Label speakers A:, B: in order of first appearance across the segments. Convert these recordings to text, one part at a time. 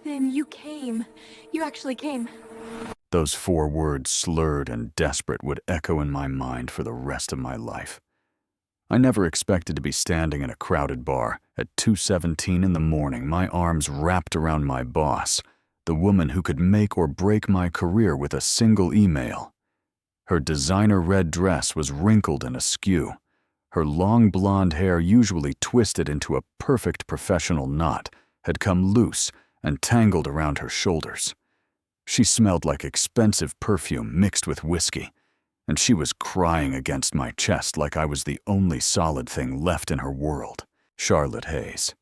A: Then you came. You actually came.
B: Those 4 words, slurred and desperate, would echo in my mind for the rest of my life. I never expected to be standing in a crowded bar at 2:17 in the morning, my arms wrapped around my boss, the woman who could make or break my career with a single email. Her designer red dress was wrinkled and askew. Her long blonde hair, usually twisted into a perfect professional knot, had come loose and tangled around her shoulders. She smelled like expensive perfume mixed with whiskey, and she was crying against my chest like I was the only solid thing left in her world. Charlotte Hayes,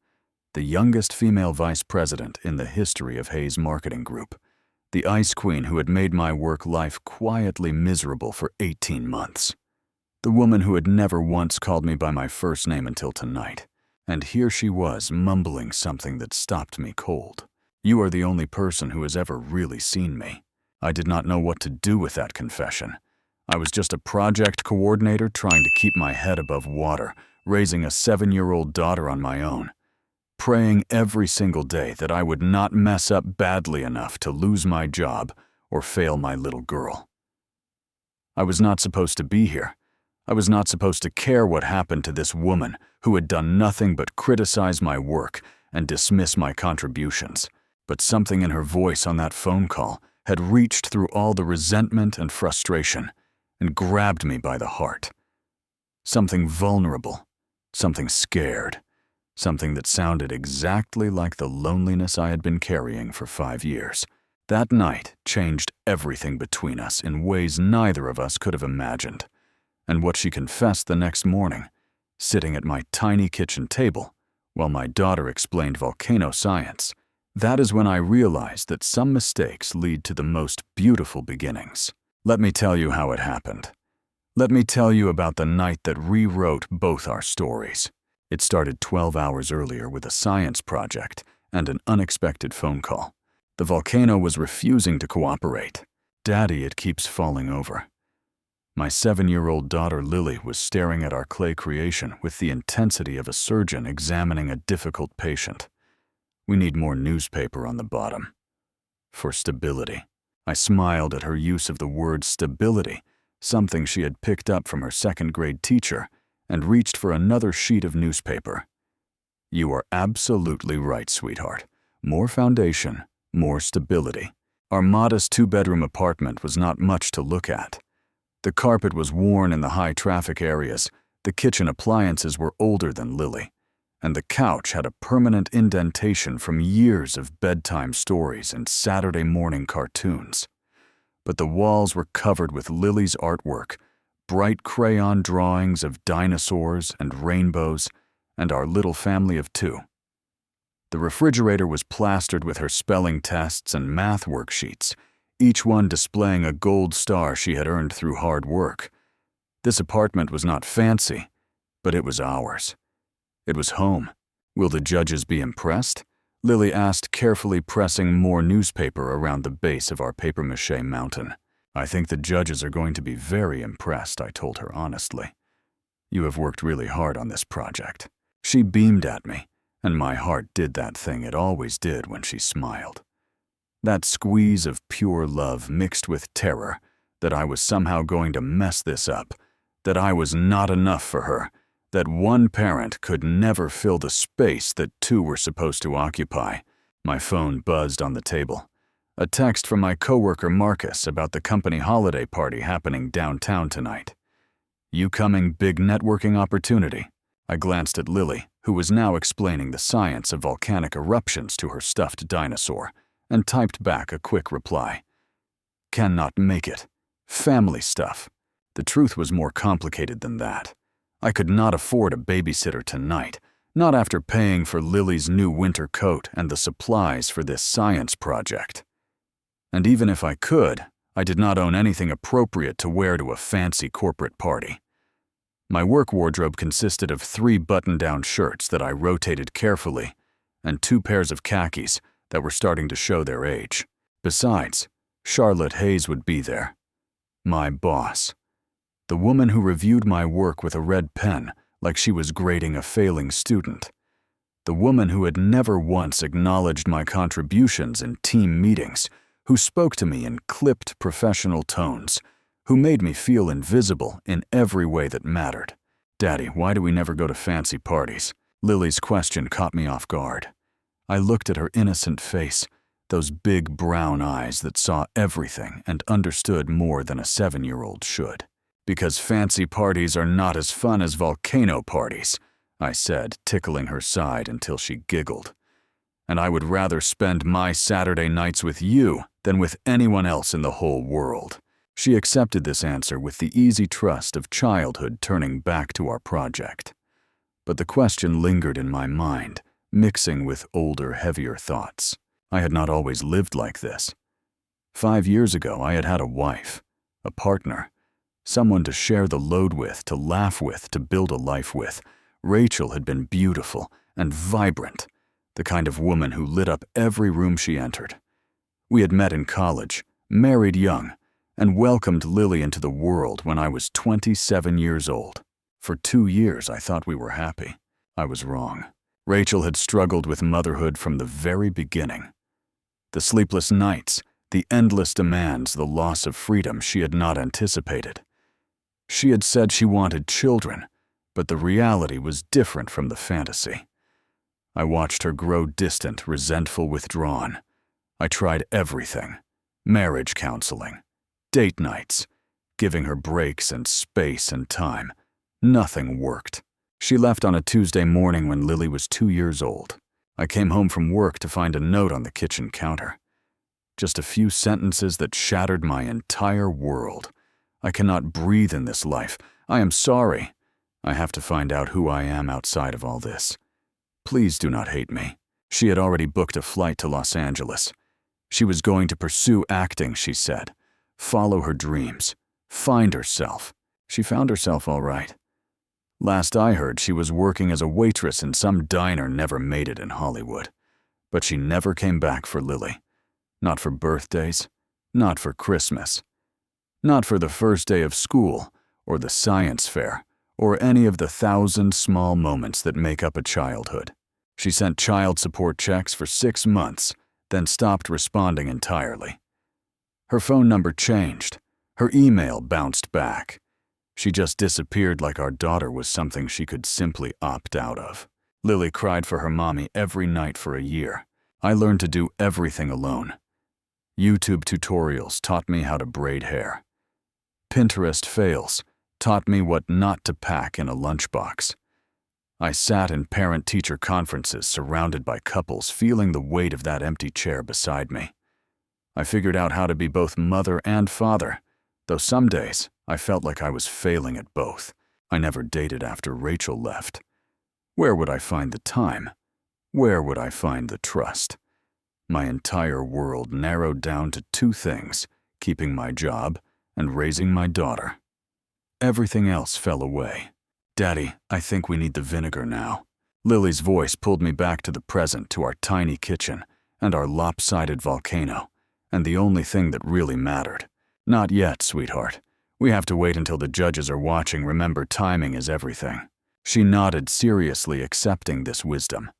B: the youngest female vice president in the history of Hayes Marketing Group, the ice queen who had made my work life quietly miserable for 18 months. The woman who had never once called me by my first name until tonight. And here she was, mumbling something that stopped me cold. "You are the only person who has ever really seen me." I did not know what to do with that confession. I was just a project coordinator trying to keep my head above water, raising a 7-year-old daughter on my own, praying every single day that I would not mess up badly enough to lose my job or fail my little girl. I was not supposed to be here. I was not supposed to care what happened to this woman who had done nothing but criticize my work and dismiss my contributions. But something in her voice on that phone call had reached through all the resentment and frustration and grabbed me by the heart. Something vulnerable, something scared, something that sounded exactly like the loneliness I had been carrying for 5 years. That night changed everything between us in ways neither of us could have imagined. And what she confessed the next morning, sitting at my tiny kitchen table while my daughter explained volcano science, that is when I realized that some mistakes lead to the most beautiful beginnings. Let me tell you how it happened. Let me tell you about the night that rewrote both our stories. It started 12 hours earlier with a science project and an unexpected phone call. The volcano was refusing to cooperate. "Daddy, it keeps falling over." My 7-year-old daughter Lily was staring at our clay creation with the intensity of a surgeon examining a difficult patient. "We need more newspaper on the bottom." "For stability." I smiled at her use of the word stability, something she had picked up from her 2nd-grade teacher, and reached for another sheet of newspaper. "You are absolutely right, sweetheart. More foundation, more stability." Our modest 2-bedroom apartment was not much to look at. The carpet was worn in the high-traffic areas, the kitchen appliances were older than Lily, and the couch had a permanent indentation from years of bedtime stories and Saturday morning cartoons. But the walls were covered with Lily's artwork, bright crayon drawings of dinosaurs and rainbows, and our little family of 2. The refrigerator was plastered with her spelling tests and math worksheets, each one displaying a gold star she had earned through hard work. This apartment was not fancy, but it was ours. It was home. "Will the judges be impressed?" Lily asked, carefully pressing more newspaper around the base of our papier-mâché mountain. "I think the judges are going to be very impressed," I told her honestly. "You have worked really hard on this project." She beamed at me, and my heart did that thing it always did when she smiled. That squeeze of pure love mixed with terror that I was somehow going to mess this up, that I was not enough for her, that one parent could never fill the space that 2 were supposed to occupy. My phone buzzed on the table. A text from my coworker Marcus about the company holiday party happening downtown tonight. "You coming, big networking opportunity." I glanced at Lily, who was now explaining the science of volcanic eruptions to her stuffed dinosaur, and typed back a quick reply. "Cannot make it. Family stuff." The truth was more complicated than that. I could not afford a babysitter tonight, not after paying for Lily's new winter coat and the supplies for this science project. And even if I could, I did not own anything appropriate to wear to a fancy corporate party. My work wardrobe consisted of 3 button-down shirts that I rotated carefully, and 2 pairs of khakis that were starting to show their age. Besides, Charlotte Hayes would be there. My boss. The woman who reviewed my work with a red pen like she was grading a failing student. The woman who had never once acknowledged my contributions in team meetings, who spoke to me in clipped professional tones, who made me feel invisible in every way that mattered. "Daddy, why do we never go to fancy parties?" Lily's question caught me off guard. I looked at her innocent face, those big brown eyes that saw everything and understood more than a 7-year-old should. "Because fancy parties are not as fun as volcano parties," I said, tickling her side until she giggled. "And I would rather spend my Saturday nights with you than with anyone else in the whole world." She accepted this answer with the easy trust of childhood turning back to our project. But the question lingered in my mind, mixing with older, heavier thoughts. I had not always lived like this. 5 years ago, I had had a wife, a partner, someone to share the load with, to laugh with, to build a life with. Rachel had been beautiful and vibrant, the kind of woman who lit up every room she entered. We had met in college, married young, and welcomed Lily into the world when I was 27 years old. For 2 years, I thought we were happy. I was wrong. Rachel had struggled with motherhood from the very beginning. The sleepless nights, the endless demands, the loss of freedom she had not anticipated. She had said she wanted children, but the reality was different from the fantasy. I watched her grow distant, resentful, withdrawn. I tried everything: marriage counseling, date nights, giving her breaks and space and time. Nothing worked. She left on a Tuesday morning when Lily was 2 years old. I came home from work to find a note on the kitchen counter. Just a few sentences that shattered my entire world. "I cannot breathe in this life. I am sorry. I have to find out who I am outside of all this. Please do not hate me." She had already booked a flight to Los Angeles. She was going to pursue acting, she said. Follow her dreams. Find herself. She found herself all right. Last I heard, she was working as a waitress in some diner never made it in Hollywood. But she never came back for Lily. Not for birthdays. Not for Christmas. Not for the first day of school, or the science fair, or any of the 1,000 small moments that make up a childhood. She sent child support checks for 6 months, then stopped responding entirely. Her phone number changed. Her email bounced back. She just disappeared like our daughter was something she could simply opt out of. Lily cried for her mommy every night for a year. I learned to do everything alone. YouTube tutorials taught me how to braid hair. Pinterest fails taught me what not to pack in a lunchbox. I sat in parent-teacher conferences surrounded by couples, feeling the weight of that empty chair beside me. I figured out how to be both mother and father, though some days I felt like I was failing at both. I never dated after Rachel left. Where would I find the time? Where would I find the trust? My entire world narrowed down to 2 things: keeping my job and raising my daughter. Everything else fell away. "Daddy, I think we need the vinegar now." Lily's voice pulled me back to the present, to our tiny kitchen and our lopsided volcano, and the only thing that really mattered. "Not yet, sweetheart. We have to wait until the judges are watching. Remember, timing is everything." She nodded, seriously accepting this wisdom.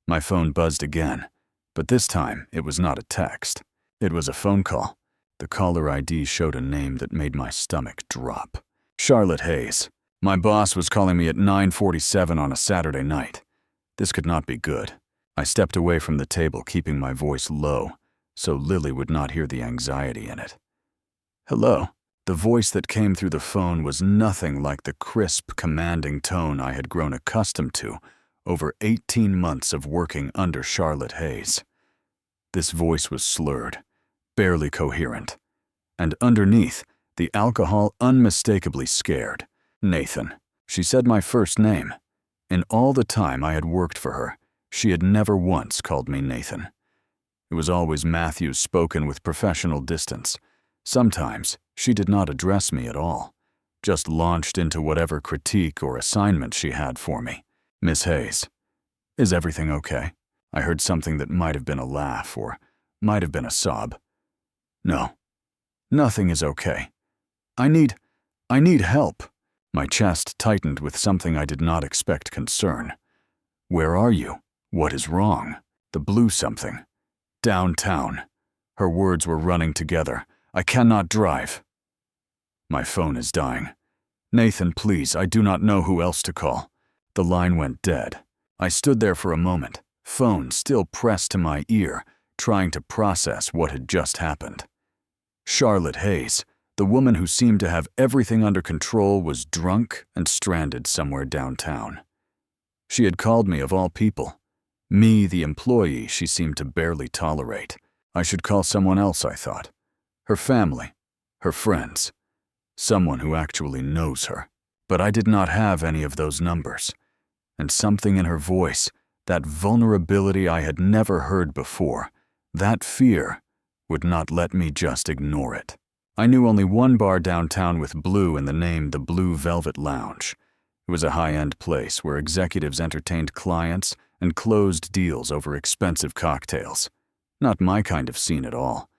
B: My phone buzzed again, but this time it was not a text. It was a phone call. The caller ID showed a name that made my stomach drop. Charlotte Hayes. My boss was calling me at 9:47 on a Saturday night. This could not be good. I stepped away from the table, keeping my voice low, so Lily would not hear the anxiety in it. "Hello." The voice that came through the phone was nothing like the crisp, commanding tone I had grown accustomed to over 18 months of working under Charlotte Hayes. This voice was slurred, barely coherent, and underneath, the alcohol unmistakably scared. "Nathan." She said my first name. In all the time I had worked for her, she had never once called me Nathan. It was always Matthews, spoken with professional distance. Sometimes she did not address me at all, just launched into whatever critique or assignment she had for me. "Miss Hayes, is everything okay?" I heard something that might have been a laugh or might have been a sob. "No, nothing is okay. I need help." My chest tightened with something I did not expect concern. Where are you? What is wrong? The blue something. Downtown. Her words were running together. I cannot drive. My phone is dying. Nathan, please, I do not know who else to call. The line went dead. I stood there for a moment, phone still pressed to my ear, trying to process what had just happened. Charlotte Hayes, the woman who seemed to have everything under control, was drunk and stranded somewhere downtown. She had called me of all people. Me, the employee she seemed to barely tolerate. I should call someone else, I thought. Her family, her friends, someone who actually knows her. But I did not have any of those numbers. And something in her voice, that vulnerability I had never heard before, that fear, would not let me just ignore it. I knew only one bar downtown with blue in the name, the Blue Velvet Lounge. It was a high-end place where executives entertained clients and closed deals over expensive cocktails. Not my kind of scene at all,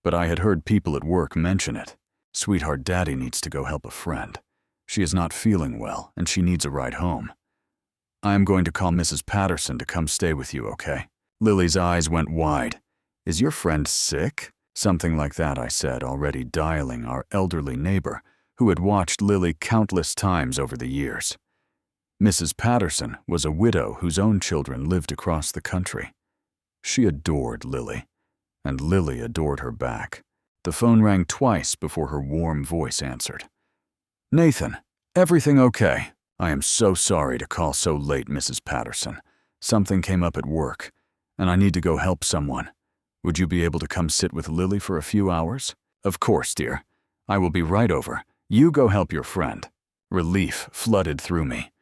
B: but I had heard people at work mention it. Sweetheart, Daddy needs to go help a friend. She is not feeling well, and she needs a ride home. I am going to call Mrs. Patterson to come stay with you, okay? Lily's eyes went wide. Is your friend sick? Something like that, I said, already dialing our elderly neighbor, who had watched Lily countless times over the years. Mrs. Patterson was a widow whose own children lived across the country. She adored Lily, and Lily adored her back. The phone rang twice before her warm voice answered. Nathan, everything okay? I am so sorry to call so late, Mrs. Patterson. Something came up at work, and I need to go help someone. Would you be able to come sit with Lily for a few hours? Of course, dear. I will be right over. You go help your friend. Relief flooded through me.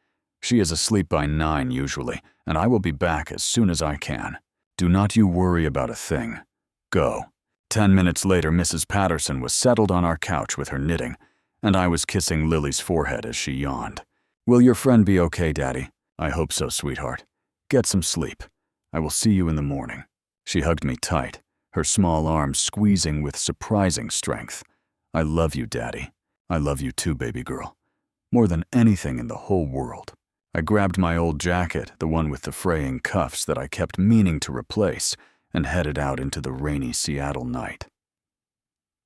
B: She is asleep by 9 usually, and I will be back as soon as I can. Do not you worry about a thing. Go. 10 minutes later, Mrs. Patterson was settled on our couch with her knitting, and I was kissing Lily's forehead as she yawned. Will your friend be okay, Daddy? I hope so, sweetheart. Get some sleep. I will see you in the morning. She hugged me tight, her small arms squeezing with surprising strength. I love you, Daddy. I love you too, baby girl. More than anything in the whole world. I grabbed my old jacket, the one with the fraying cuffs that I kept meaning to replace, and headed out into the rainy Seattle night.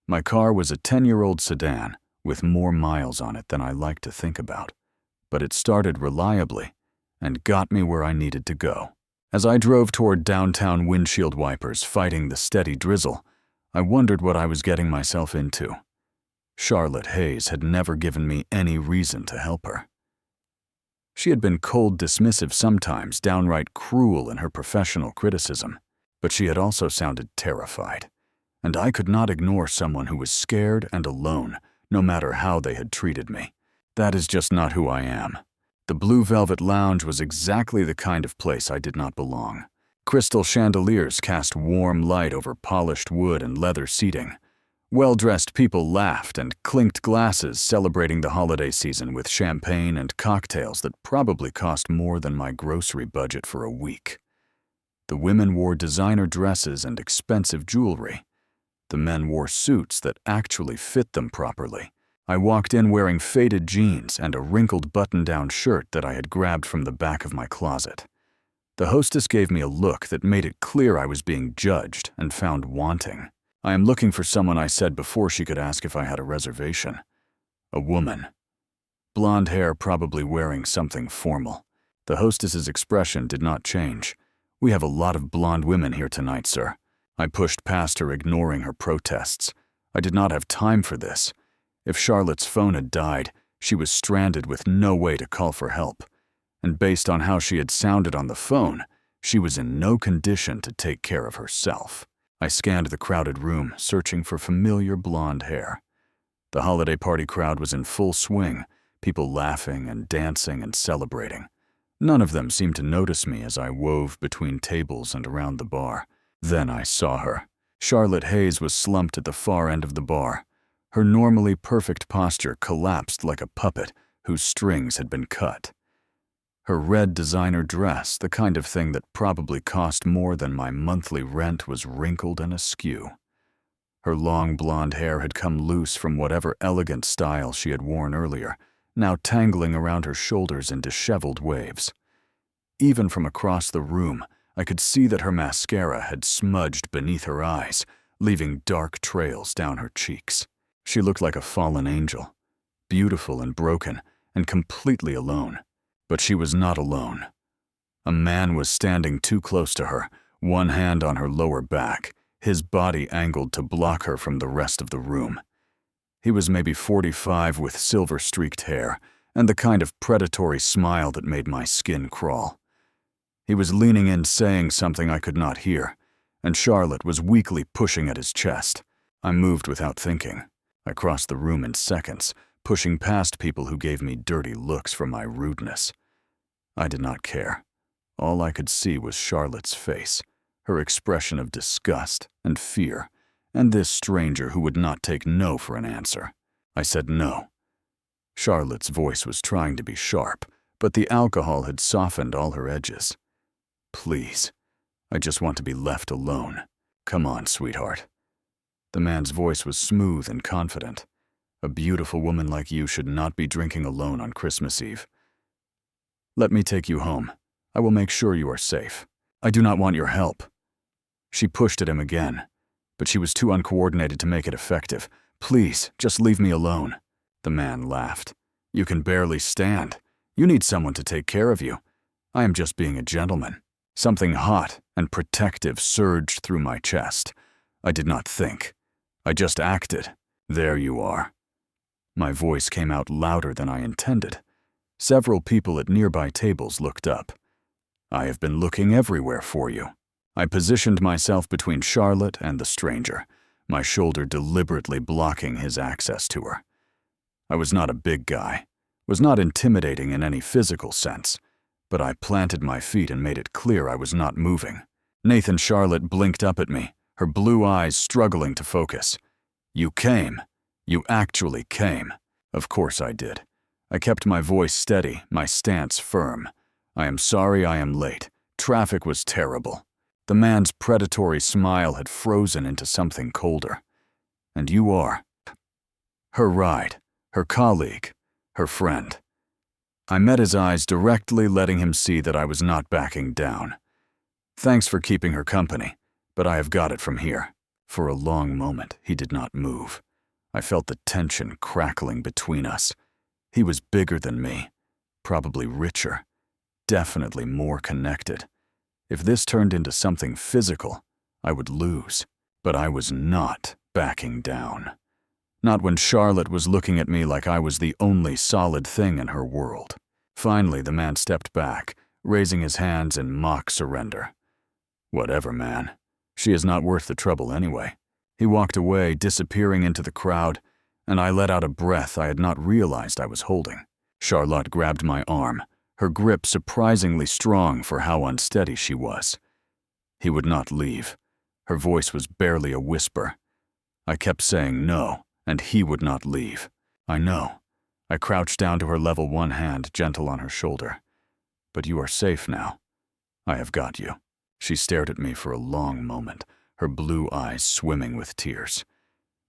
B: My car was a 10-year-old sedan with more miles on it than I like to think about. But it started reliably and got me where I needed to go. As I drove toward downtown windshield wipers fighting the steady drizzle, I wondered what I was getting myself into. Charlotte Hayes had never given me any reason to help her. She had been cold dismissive sometimes, downright cruel in her professional criticism, but she had also sounded terrified, and I could not ignore someone who was scared and alone, no matter how they had treated me. That is just not who I am. The Blue Velvet Lounge was exactly the kind of place I did not belong. Crystal chandeliers cast warm light over polished wood and leather seating. Well-dressed people laughed and clinked glasses celebrating the holiday season with champagne and cocktails that probably cost more than my grocery budget for a week. The women wore designer dresses and expensive jewelry. The men wore suits that actually fit them properly. I walked in wearing faded jeans and a wrinkled button-down shirt that I had grabbed from the back of my closet. The hostess gave me a look that made it clear I was being judged and found wanting. I am looking for someone, I said before she could ask if I had a reservation. A woman. Blonde hair, probably wearing something formal. The hostess's expression did not change. We have a lot of blonde women here tonight, sir. I pushed past her, ignoring her protests. I did not have time for this. If Charlotte's phone had died, she was stranded with no way to call for help. And based on how she had sounded on the phone, she was in no condition to take care of herself. I scanned the crowded room, searching for familiar blonde hair. The holiday party crowd was in full swing, people laughing and dancing and celebrating. None of them seemed to notice me as I wove between tables and around the bar. Then I saw her. Charlotte Hayes was slumped at the far end of the bar. Her normally perfect posture collapsed like a puppet whose strings had been cut. Her red designer dress, the kind of thing that probably cost more than my monthly rent, was wrinkled and askew. Her long blonde hair had come loose from whatever elegant style she had worn earlier, now tangling around her shoulders in disheveled waves. Even from across the room, I could see that her mascara had smudged beneath her eyes, leaving dark trails down her cheeks. She looked like a fallen angel, beautiful and broken, and completely alone. But she was not alone. A man was standing too close to her, one hand on her lower back, his body angled to block her from the rest of the room. He was maybe 45 with silver-streaked hair and the kind of predatory smile that made my skin crawl. He was leaning in saying something I could not hear, and Charlotte was weakly pushing at his chest. I moved without thinking. I crossed the room in seconds, pushing past people who gave me dirty looks for my rudeness. I did not care. All I could see was Charlotte's face, her expression of disgust and fear, and this stranger who would not take no for an answer. I said no. Charlotte's voice was trying to be sharp, but the alcohol had softened all her edges. Please, I just want to be left alone. Come on, sweetheart. The man's voice was smooth and confident. A beautiful woman like you should not be drinking alone on Christmas Eve. Let me take you home. I will make sure you are safe. I do not want your help. She pushed at him again, but she was too uncoordinated to make it effective. Please, just leave me alone. The man laughed. You can barely stand. You need someone to take care of you. I am just being a gentleman. Something hot and protective surged through my chest. I did not think. I just acted. There you are. My voice came out louder than I intended. Several people at nearby tables looked up. I have been looking everywhere for you. I positioned myself between Charlotte and the stranger, my shoulder deliberately blocking his access to her. I was not a big guy, was not intimidating in any physical sense, but I planted my feet and made it clear I was not moving. Nathan Charlotte blinked up at me, her blue eyes struggling to focus. You came. You actually came. Of course I did. I kept my voice steady, my stance firm. I am sorry I am late. Traffic was terrible. The man's predatory smile had frozen into something colder. And you are. Her ride, her colleague, her friend. I met his eyes directly, letting him see that I was not backing down. Thanks for keeping her company, but I have got it from here. For a long moment, he did not move. I felt the tension crackling between us. He was bigger than me, probably richer, definitely more connected. If this turned into something physical, I would lose. But I was not backing down. Not when Charlotte was looking at me like I was the only solid thing in her world. Finally, the man stepped back, raising his hands in mock surrender. Whatever, man. She is not worth the trouble anyway. He walked away, disappearing into the crowd, and I let out a breath I had not realized I was holding. Charlotte grabbed my arm, her grip surprisingly strong for how unsteady she was. He would not leave. Her voice was barely a whisper. I kept saying no, and he would not leave. I know. I crouched down to her level, one hand gentle on her shoulder. But you are safe now. I have got you. She stared at me for a long moment, her blue eyes swimming with tears.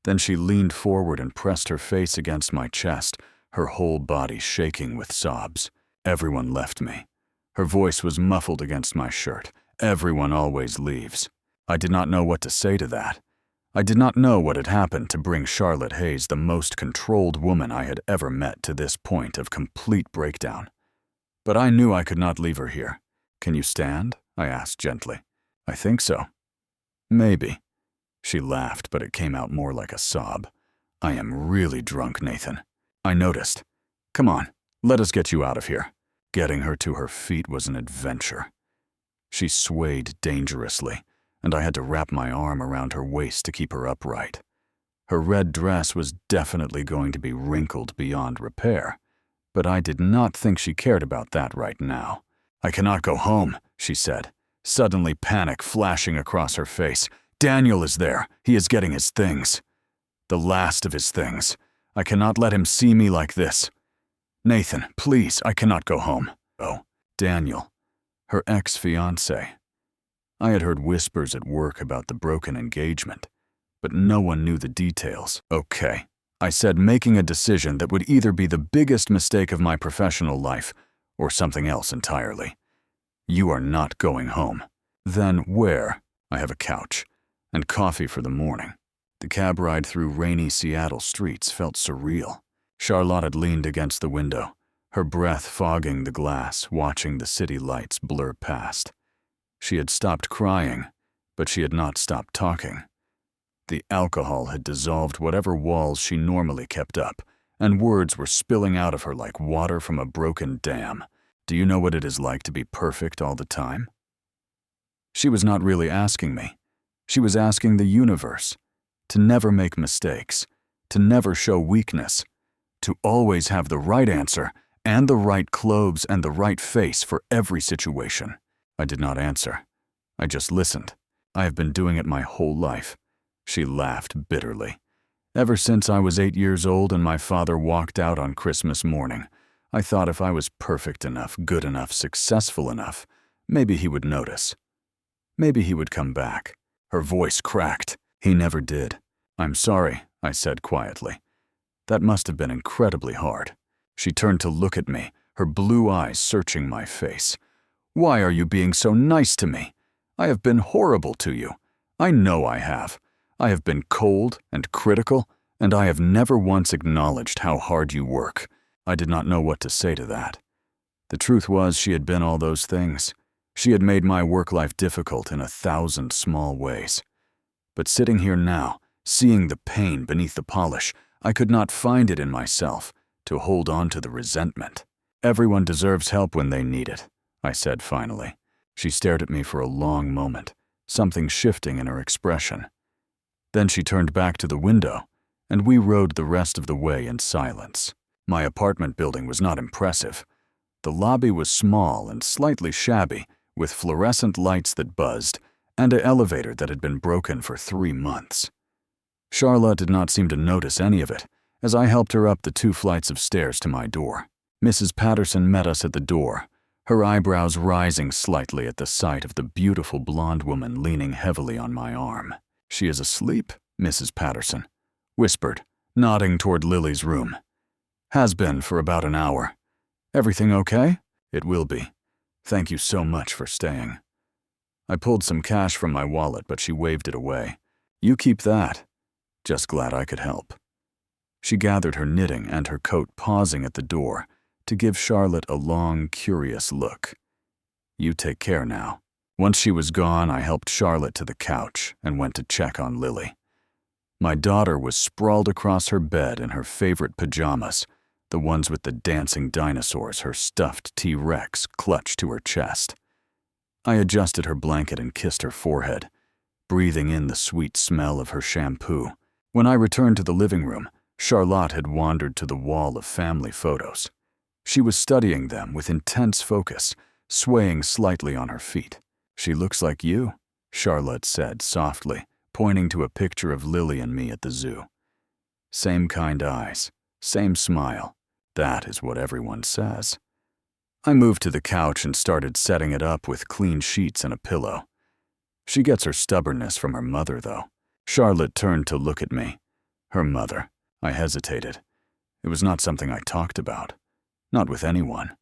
B: Then she leaned forward and pressed her face against my chest, her whole body shaking with sobs. Everyone left me. Her voice was muffled against my shirt. Everyone always leaves. I did not know what to say to that. I did not know what had happened to bring Charlotte Hayes, the most controlled woman I had ever met, to this point of complete breakdown. But I knew I could not leave her here. Can you stand? I asked gently. I think so. Maybe. She laughed, but it came out more like a sob. I am really drunk, Nathan. I noticed. Come on, let us get you out of here. Getting her to her feet was an adventure. She swayed dangerously, and I had to wrap my arm around her waist to keep her upright. Her red dress was definitely going to be wrinkled beyond repair, but I did not think she cared about that right now. I cannot go home, she said, suddenly panic flashing across her face. Daniel is there. He is getting his things. The last of his things. I cannot let him see me like this. Nathan, please, I cannot go home. Oh, Daniel, her ex-fiancé. I had heard whispers at work about the broken engagement, but no one knew the details. Okay, I said, making a decision that would either be the biggest mistake of my professional life or something else entirely. You are not going home. Then where? I have a couch and coffee for the morning. The cab ride through rainy Seattle streets felt surreal. Charlotte had leaned against the window, her breath fogging the glass, watching the city lights blur past. She had stopped crying, but she had not stopped talking. The alcohol had dissolved whatever walls she normally kept up, and words were spilling out of her like water from a broken dam. Do you know what it is like to be perfect all the time? She was not really asking me. She was asking the universe to never make mistakes, to never show weakness, to always have the right answer and the right clothes and the right face for every situation. I did not answer. I just listened. I have been doing it my whole life. She laughed bitterly. Ever since I was 8 years old and my father walked out on Christmas morning, I thought if I was perfect enough, good enough, successful enough, maybe he would notice. Maybe he would come back. Her voice cracked. He never did. I'm sorry, I said quietly. That must have been incredibly hard. She turned to look at me, her blue eyes searching my face. Why are you being so nice to me? I have been horrible to you. I know I have. I have been cold and critical, and I have never once acknowledged how hard you work. I did not know what to say to that. The truth was she had been all those things. She had made my work life difficult in 1,000 small ways. But sitting here now, seeing the pain beneath the polish, I could not find it in myself to hold on to the resentment. Everyone deserves help when they need it, I said finally. She stared at me for a long moment, something shifting in her expression. Then she turned back to the window, and we rode the rest of the way in silence. My apartment building was not impressive. The lobby was small and slightly shabby, with fluorescent lights that buzzed, and an elevator that had been broken for 3 months. Charlotte did not seem to notice any of it, as I helped her up the 2 flights of stairs to my door. Mrs. Patterson met us at the door, her eyebrows rising slightly at the sight of the beautiful blonde woman leaning heavily on my arm. She is asleep, Mrs. Patterson whispered, nodding toward Lily's room. Has been for about an hour. Everything okay? It will be. Thank you so much for staying. I pulled some cash from my wallet, but she waved it away. You keep that. Just glad I could help. She gathered her knitting and her coat, pausing at the door to give Charlotte a long, curious look. You take care now. Once she was gone, I helped Charlotte to the couch and went to check on Lily. My daughter was sprawled across her bed in her favorite pajamas, the ones with the dancing dinosaurs, her stuffed T-Rex clutched to her chest. I adjusted her blanket and kissed her forehead, breathing in the sweet smell of her shampoo. When I returned to the living room, Charlotte had wandered to the wall of family photos. She was studying them with intense focus, swaying slightly on her feet. She looks like you, Charlotte said softly, pointing to a picture of Lily and me at the zoo. Same kind eyes, same smile. That is what everyone says. I moved to the couch and started setting it up with clean sheets and a pillow. She gets her stubbornness from her mother, though. Charlotte turned to look at me. Her mother. I hesitated. It was not something I talked about. Not with anyone.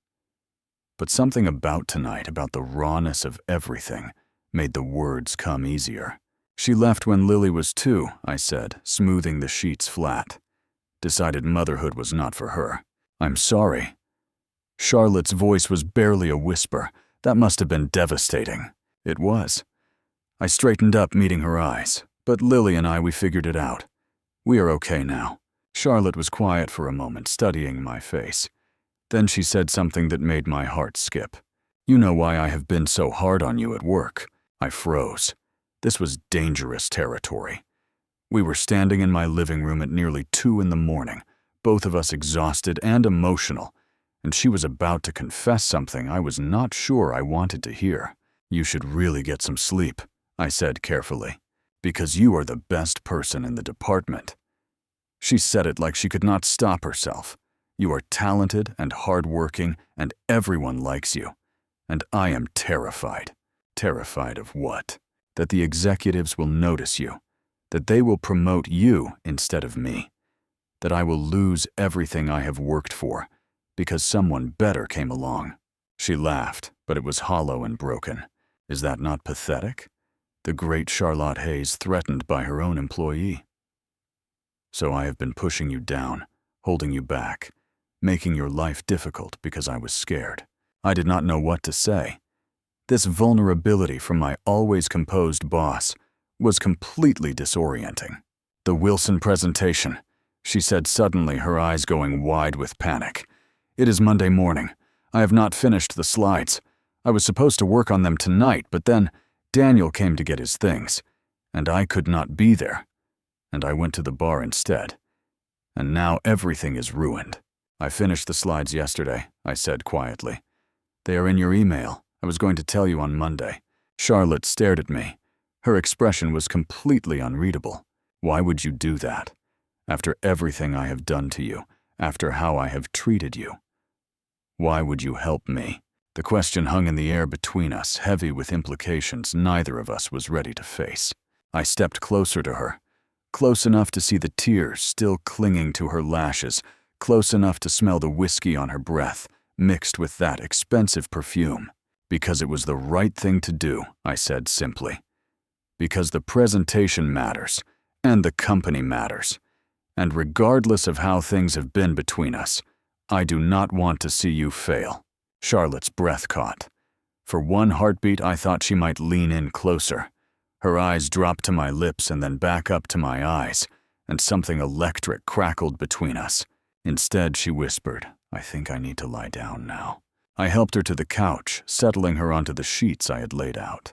B: But something about tonight, about the rawness of everything, made the words come easier. She left when Lily was 2, I said, smoothing the sheets flat. Decided motherhood was not for her. I'm sorry. Charlotte's voice was barely a whisper. That must have been devastating. It was. I straightened up, meeting her eyes. But Lily and we figured it out. We are okay now. Charlotte was quiet for a moment, studying my face. Then she said something that made my heart skip. You know why I have been so hard on you at work. I froze. This was dangerous territory. We were standing in my living room at nearly 2 in the morning, both of us exhausted and emotional, and she was about to confess something I was not sure I wanted to hear. You should really get some sleep, I said carefully, because you are the best person in the department. She said it like she could not stop herself. You are talented and hardworking, and everyone likes you. And I am terrified. Terrified of what? That the executives will notice you. That they will promote you instead of me. That I will lose everything I have worked for because someone better came along. She laughed, but it was hollow and broken. Is that not pathetic? The great Charlotte Hayes threatened by her own employee. So I have been pushing you down, holding you back, making your life difficult because I was scared. I did not know what to say. This vulnerability from my always composed boss was completely disorienting. The Wilson presentation, she said suddenly, her eyes going wide with panic. It is Monday morning. I have not finished the slides. I was supposed to work on them tonight, but then Daniel came to get his things, and I could not be there, and I went to the bar instead. And now everything is ruined. I finished the slides yesterday, I said quietly. They are in your email. I was going to tell you on Monday. Charlotte stared at me. Her expression was completely unreadable. Why would you do that? After everything I have done to you, after how I have treated you. Why would you help me? The question hung in the air between us, heavy with implications neither of us was ready to face. I stepped closer to her, close enough to see the tears still clinging to her lashes, close enough to smell the whiskey on her breath, mixed with that expensive perfume. Because it was the right thing to do, I said simply. Because the presentation matters, and the company matters. And regardless of how things have been between us, I do not want to see you fail. Charlotte's breath caught. For one heartbeat, I thought she might lean in closer. Her eyes dropped to my lips and then back up to my eyes, and something electric crackled between us. Instead, she whispered, I think I need to lie down now. I helped her to the couch, settling her onto the sheets I had laid out.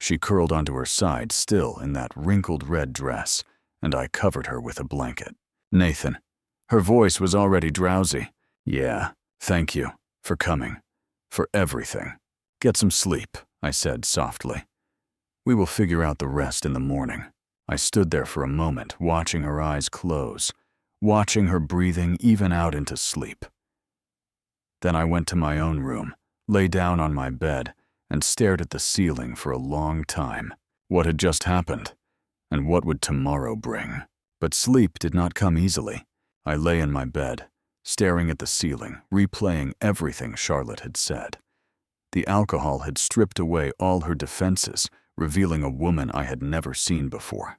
B: She curled onto her side, still in that wrinkled red dress, and I covered her with a blanket. Nathan. Her voice was already drowsy. Yeah, thank you for coming, for everything. Get some sleep, I said softly. We will figure out the rest in the morning. I stood there for a moment, watching her eyes close, watching her breathing even out into sleep. Then I went to my own room, lay down on my bed, and stared at the ceiling for a long time. What had just happened? And what would tomorrow bring? But sleep did not come easily. I lay in my bed, staring at the ceiling, replaying everything Charlotte had said. The alcohol had stripped away all her defenses, revealing a woman I had never seen before.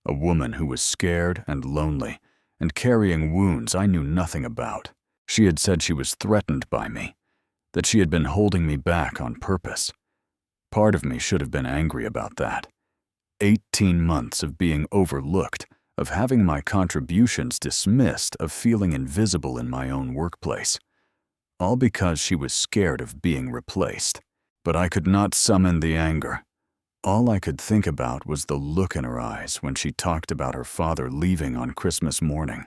B: A woman who was scared and lonely, and carrying wounds I knew nothing about. She had said she was threatened by me, that she had been holding me back on purpose. Part of me should have been angry about that. 18 months of being overlooked, of having my contributions dismissed, of feeling invisible in my own workplace. All because she was scared of being replaced. But I could not summon the anger. All I could think about was the look in her eyes when she talked about her father leaving on Christmas morning.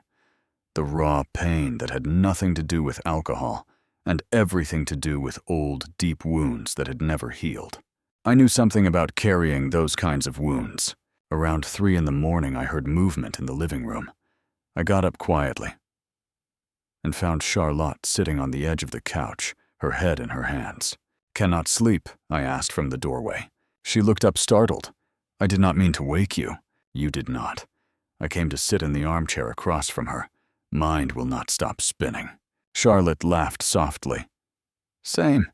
B: The raw pain that had nothing to do with alcohol and everything to do with old, deep wounds that had never healed. I knew something about carrying those kinds of wounds. Around 3 a.m, I heard movement in the living room. I got up quietly and found Charlotte sitting on the edge of the couch, her head in her hands. Cannot sleep? I asked from the doorway. She looked up startled. I did not mean to wake you. You did not. I came to sit in the armchair across from her. Mind will not stop spinning. Charlotte laughed softly. Same.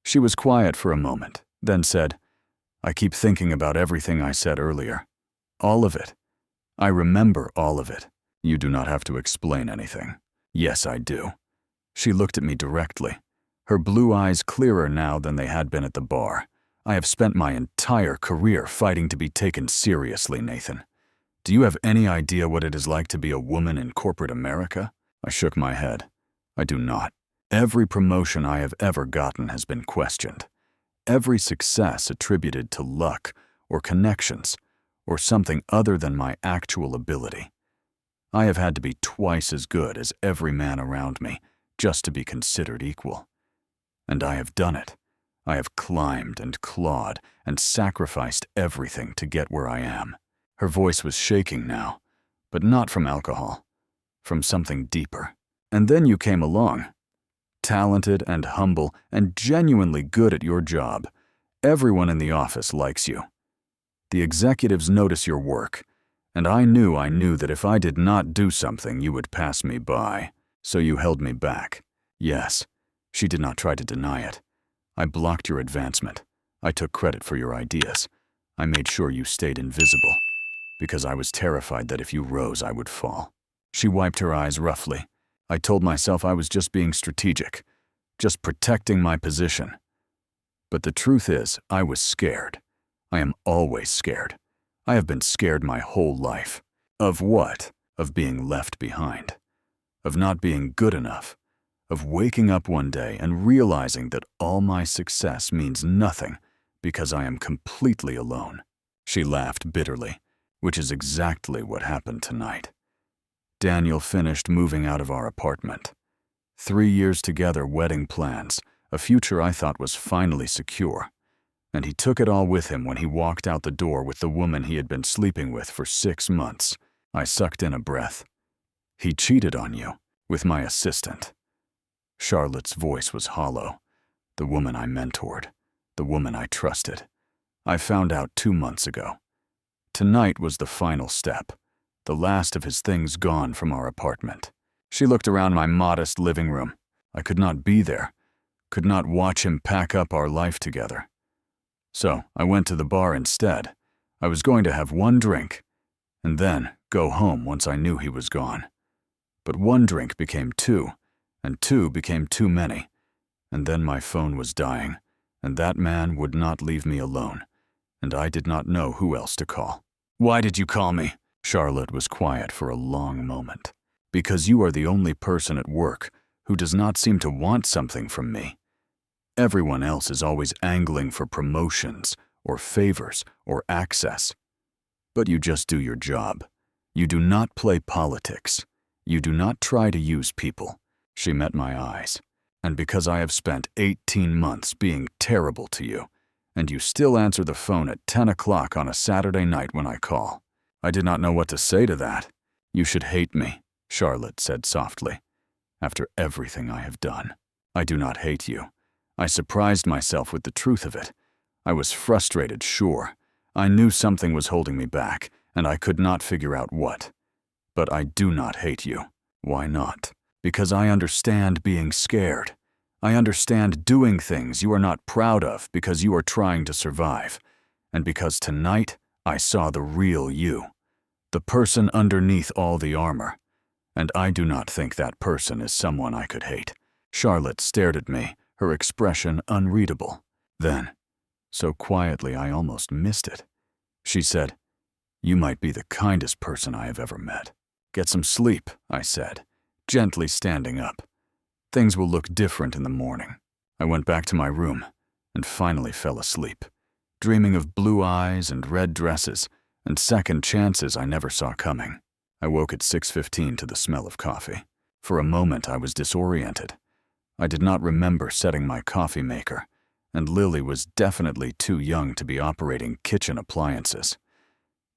B: She was quiet for a moment, then said, I keep thinking about everything I said earlier. All of it. I remember all of it. You do not have to explain anything. Yes, I do. She looked at me directly, her blue eyes clearer now than they had been at the bar. I have spent my entire career fighting to be taken seriously, Nathan. Do you have any idea what it is like to be a woman in corporate America? I shook my head. I do not. Every promotion I have ever gotten has been questioned. Every success attributed to luck or connections or something other than my actual ability. I have had to be twice as good as every man around me just to be considered equal. And I have done it. I have climbed and clawed and sacrificed everything to get where I am. Her voice was shaking now, but not from alcohol, from something deeper. And then you came along. Talented and humble and genuinely good at your job. Everyone in the office likes you. The executives notice your work, and I knew that if I did not do something, you would pass me by. So you held me back. Yes, she did not try to deny it. I blocked your advancement. I took credit for your ideas. I made sure you stayed invisible, because I was terrified that if you rose, I would fall. She wiped her eyes roughly. I told myself I was just being strategic, just protecting my position. But the truth is, I was scared. I am always scared. I have been scared my whole life. Of what? Of being left behind. Of not being good enough. Of waking up one day and realizing that all my success means nothing because I am completely alone. She laughed bitterly, which is exactly what happened tonight. Daniel finished moving out of our apartment. 3 years together, wedding plans, a future I thought was finally secure. And he took it all with him when he walked out the door with the woman he had been sleeping with for 6 months. I sucked in a breath. He cheated on you, with my assistant. Charlotte's voice was hollow. The woman I mentored, the woman I trusted. I found out 2 months ago. Tonight was the final step, the last of his things gone from our apartment. She looked around my modest living room. I could not be there, could not watch him pack up our life together. So I went to the bar instead. I was going to have 1 drink, and then go home once I knew he was gone. But 1 drink became 2, and 2 became too many. And then my phone was dying, and that man would not leave me alone, and I did not know who else to call. "Why did you call me?" Charlotte was quiet for a long moment. "Because you are the only person at work who does not seem to want something from me. Everyone else is always angling for promotions, or favors, or access. But you just do your job. You do not play politics. You do not try to use people." She met my eyes. "And because I have spent 18 months being terrible to you, and you still answer the phone at 10 o'clock on a Saturday night when I call." I did not know what to say to that. "You should hate me," Charlotte said softly, "after everything I have done." "I do not hate you." I surprised myself with the truth of it. I was frustrated, sure. I knew something was holding me back, and I could not figure out what. But I do not hate you. Why not? Because I understand being scared. I understand doing things you are not proud of because you are trying to survive. And because tonight I saw the real you, the person underneath all the armor. And I do not think that person is someone I could hate. Charlotte stared at me, her expression unreadable. Then, so quietly I almost missed it, she said, "You might be the kindest person I have ever met." "Get some sleep," I said, gently standing up. "Things will look different in the morning." I went back to my room and finally fell asleep, dreaming of blue eyes and red dresses and second chances I never saw coming. I woke at 6:15 to the smell of coffee. For a moment I was disoriented. I did not remember setting my coffee maker, and Lily was definitely too young to be operating kitchen appliances.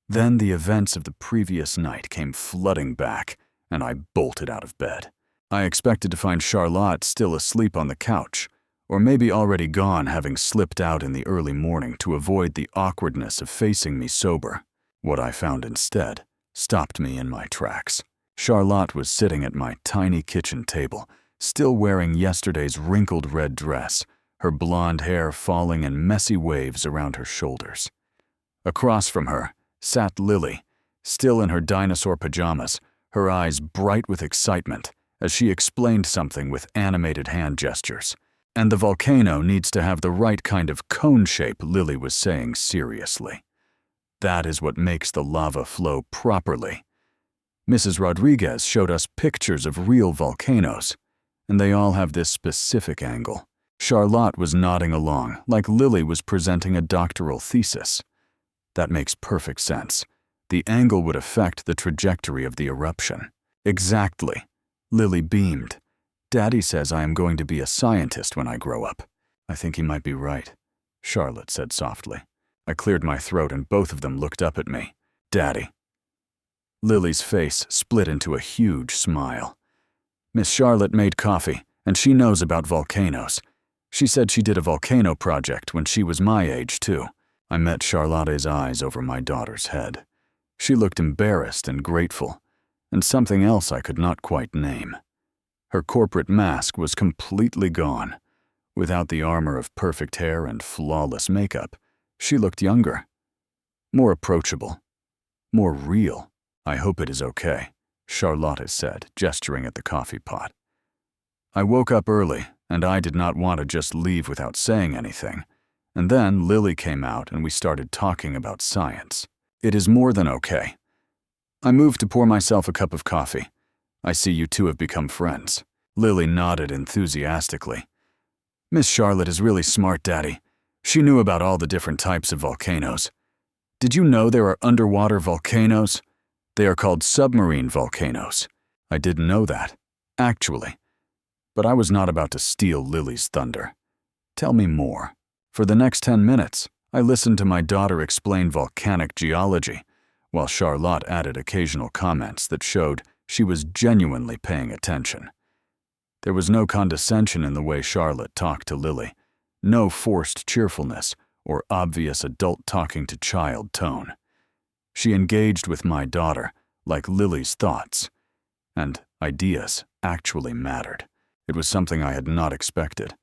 B: Then the events of the previous night came flooding back, and I bolted out of bed. I expected to find Charlotte still asleep on the couch, or maybe already gone, having slipped out in the early morning to avoid the awkwardness of facing me sober. What I found instead stopped me in my tracks. Charlotte was sitting at my tiny kitchen table, still wearing yesterday's wrinkled red dress, her blonde hair falling in messy waves around her shoulders. Across from her sat Lily, still in her dinosaur pajamas, her eyes bright with excitement, as she explained something with animated hand gestures. "And the volcano needs to have the right kind of cone shape," Lily was saying seriously. "That is what makes the lava flow properly. Mrs. Rodriguez showed us pictures of real volcanoes, and they all have this specific angle." Charlotte was nodding along, like Lily was presenting a doctoral thesis. "That makes perfect sense. The angle would affect the trajectory of the eruption." "Exactly." Lily beamed. "Daddy says I am going to be a scientist when I grow up." "I think he might be right," Charlotte said softly. I cleared my throat and both of them looked up at me. "Daddy." Lily's face split into a huge smile. "Miss Charlotte made coffee, and she knows about volcanoes. She said she did a volcano project when she was my age, too." I met Charlotte's eyes over my daughter's head. She looked embarrassed and grateful, and something else I could not quite name. Her corporate mask was completely gone. Without the armor of perfect hair and flawless makeup, she looked younger, more approachable, more real. "I hope it is okay," Charlotte said, gesturing at the coffee pot. I woke up early, and I did not want to just leave without saying anything. And then Lily came out and we started talking about science. "It is more than okay." I moved to pour myself a cup of coffee. "I see you two have become friends." Lily nodded enthusiastically. "Miss Charlotte is really smart, Daddy. She knew about all the different types of volcanoes. Did you know there are underwater volcanoes? They are called submarine volcanoes." I didn't know that, actually. But I was not about to steal Lily's thunder. "Tell me more." For the next 10 minutes, I listened to my daughter explain volcanic geology, while Charlotte added occasional comments that showed she was genuinely paying attention. There was no condescension in the way Charlotte talked to Lily, no forced cheerfulness or obvious adult talking to child tone. She engaged with my daughter like Lily's thoughts and ideas actually mattered. It was something I had not expected,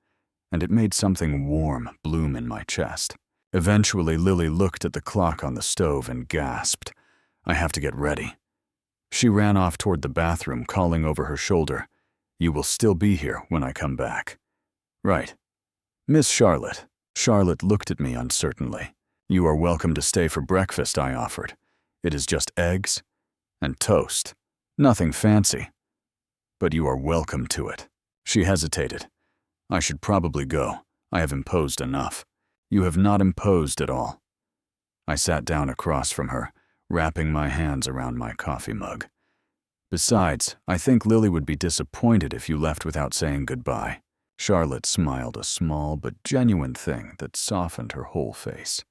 B: and it made something warm bloom in my chest. Eventually, Lily looked at the clock on the stove and gasped, "I have to get ready." She ran off toward the bathroom, calling over her shoulder, "You will still be here when I come back." "Right. Miss Charlotte." Charlotte looked at me uncertainly. "You are welcome to stay for breakfast," I offered. "It is just eggs and toast. Nothing fancy. But you are welcome to it." She hesitated. "I should probably go. I have imposed enough." "You have not imposed at all." I sat down across from her, wrapping my hands around my coffee mug. "Besides, I think Lily would be disappointed if you left without saying goodbye." Charlotte smiled, a small but genuine thing that softened her whole face.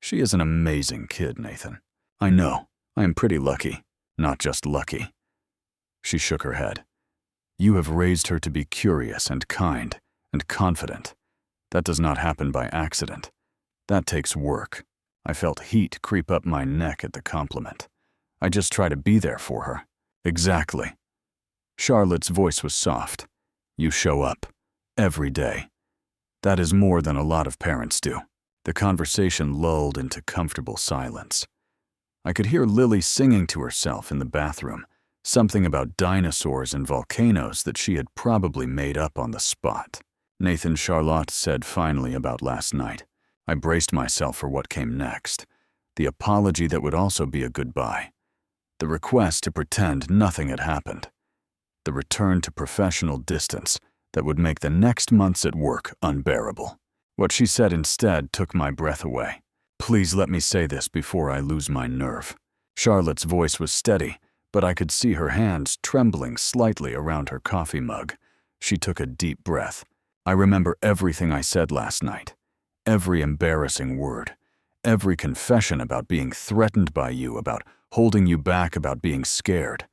B: "She is an amazing kid, Nathan. I know. I am pretty lucky. Not just lucky." She shook her head. "You have raised her to be curious and kind and confident. That does not happen by accident. That takes work." I felt heat creep up my neck at the compliment. "I just try to be there for her." "Exactly." Charlotte's voice was soft. "You show up. Every day. That is more than a lot of parents do." The conversation lulled into comfortable silence. I could hear Lily singing to herself in the bathroom, something about dinosaurs and volcanoes that she had probably made up on the spot. "Nathan," Charlotte said finally about last night. I braced myself for what came next. The apology that would also be a goodbye. The request to pretend nothing had happened. The return to professional distance that would make the next months at work unbearable. What she said instead took my breath away. "Please let me say this before I lose my nerve." Charlotte's voice was steady, but I could see her hands trembling slightly around her coffee mug. She took a deep breath. "I remember everything I said last night. Every embarrassing word. Every confession about being threatened by you, about holding you back, about being scared.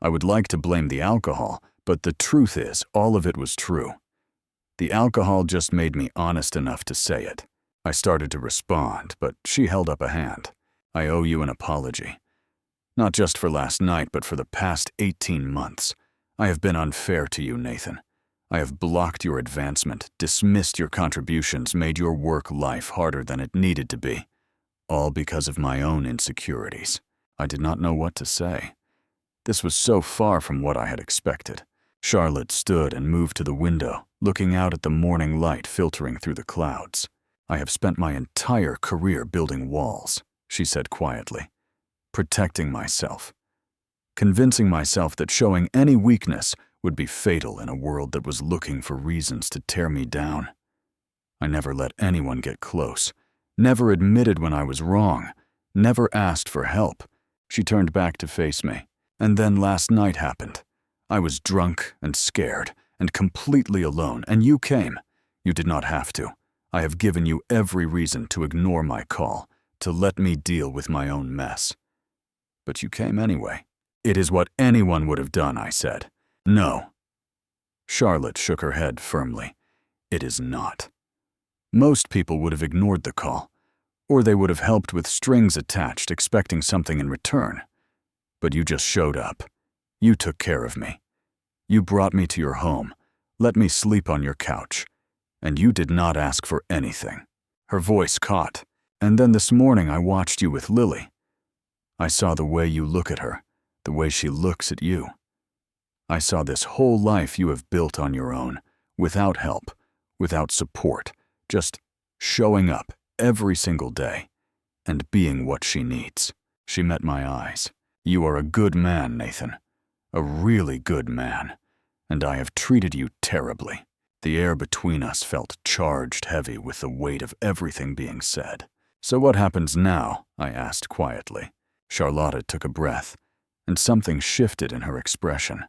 B: I would like to blame the alcohol, but the truth is, all of it was true. The alcohol just made me honest enough to say it." I started to respond, but she held up a hand. "I owe you an apology. Not just for last night, but for the past 18 months. I have been unfair to you, Nathan. I have blocked your advancement, dismissed your contributions, made your work life harder than it needed to be. All because of my own insecurities." I did not know what to say. This was so far from what I had expected. Charlotte stood and moved to the window, looking out at the morning light filtering through the clouds. "I have spent my entire career building walls," she said quietly. "Protecting myself. Convincing myself that showing any weakness would be fatal in a world that was looking for reasons to tear me down. I never let anyone get close, never admitted when I was wrong, never asked for help." She turned back to face me. "And then last night happened. I was drunk and scared and completely alone, and you came. You did not have to. I have given you every reason to ignore my call, to let me deal with my own mess. But you came anyway." "It is what anyone would have done," I said. "No." Charlotte shook her head firmly. "It is not. Most people would have ignored the call, or they would have helped with strings attached, expecting something in return. But you just showed up. You took care of me. You brought me to your home, let me sleep on your couch. And you did not ask for anything." Her voice caught. "And then this morning I watched you with Lily. I saw the way you look at her, the way she looks at you. I saw this whole life you have built on your own, without help, without support, just showing up every single day and being what she needs." She met my eyes. "You are a good man, Nathan. A really good man. And I have treated you terribly." The air between us felt charged heavy with the weight of everything being said. "So what happens now?" I asked quietly. Charlotta took a breath, and something shifted in her expression.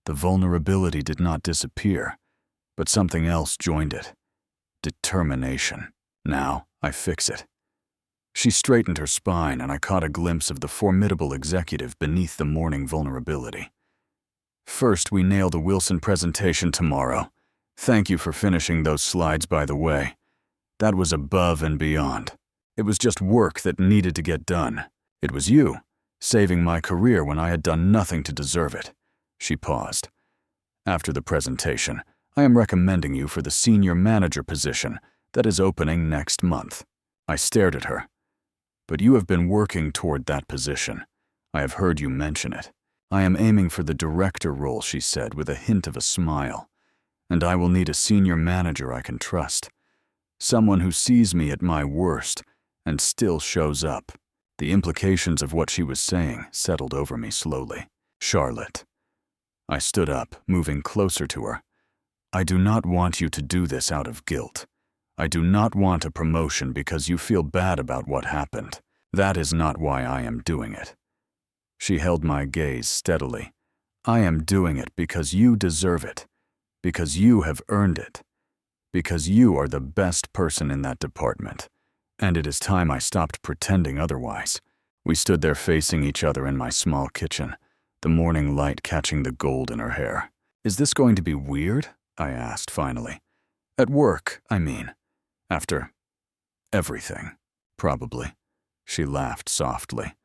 B: The vulnerability did not disappear, but something else joined it. Determination. "Now I fix it." She straightened her spine, and I caught a glimpse of the formidable executive beneath the morning vulnerability. "First, we nail the Wilson presentation tomorrow. Thank you for finishing those slides, by the way. That was above and beyond. It was just work that needed to get done. It was you, saving my career when I had done nothing to deserve it." She paused. "After the presentation, I am recommending you for the senior manager position that is opening next month." I stared at her. "But you have been working toward that position. I have heard you mention it." "I am aiming for the director role," she said with a hint of a smile. "And I will need a senior manager I can trust. Someone who sees me at my worst and still shows up." The implications of what she was saying settled over me slowly. "Charlotte." I stood up, moving closer to her. "I do not want you to do this out of guilt. I do not want a promotion because you feel bad about what happened. That is not why I am doing it." She held my gaze steadily. "I am doing it because you deserve it, because you have earned it, because you are the best person in that department, and it is time I stopped pretending otherwise." We stood there facing each other in my small kitchen, the morning light catching the gold in her hair. "Is this going to be weird?" I asked finally. "At work, I mean. After everything." "Probably." She laughed softly.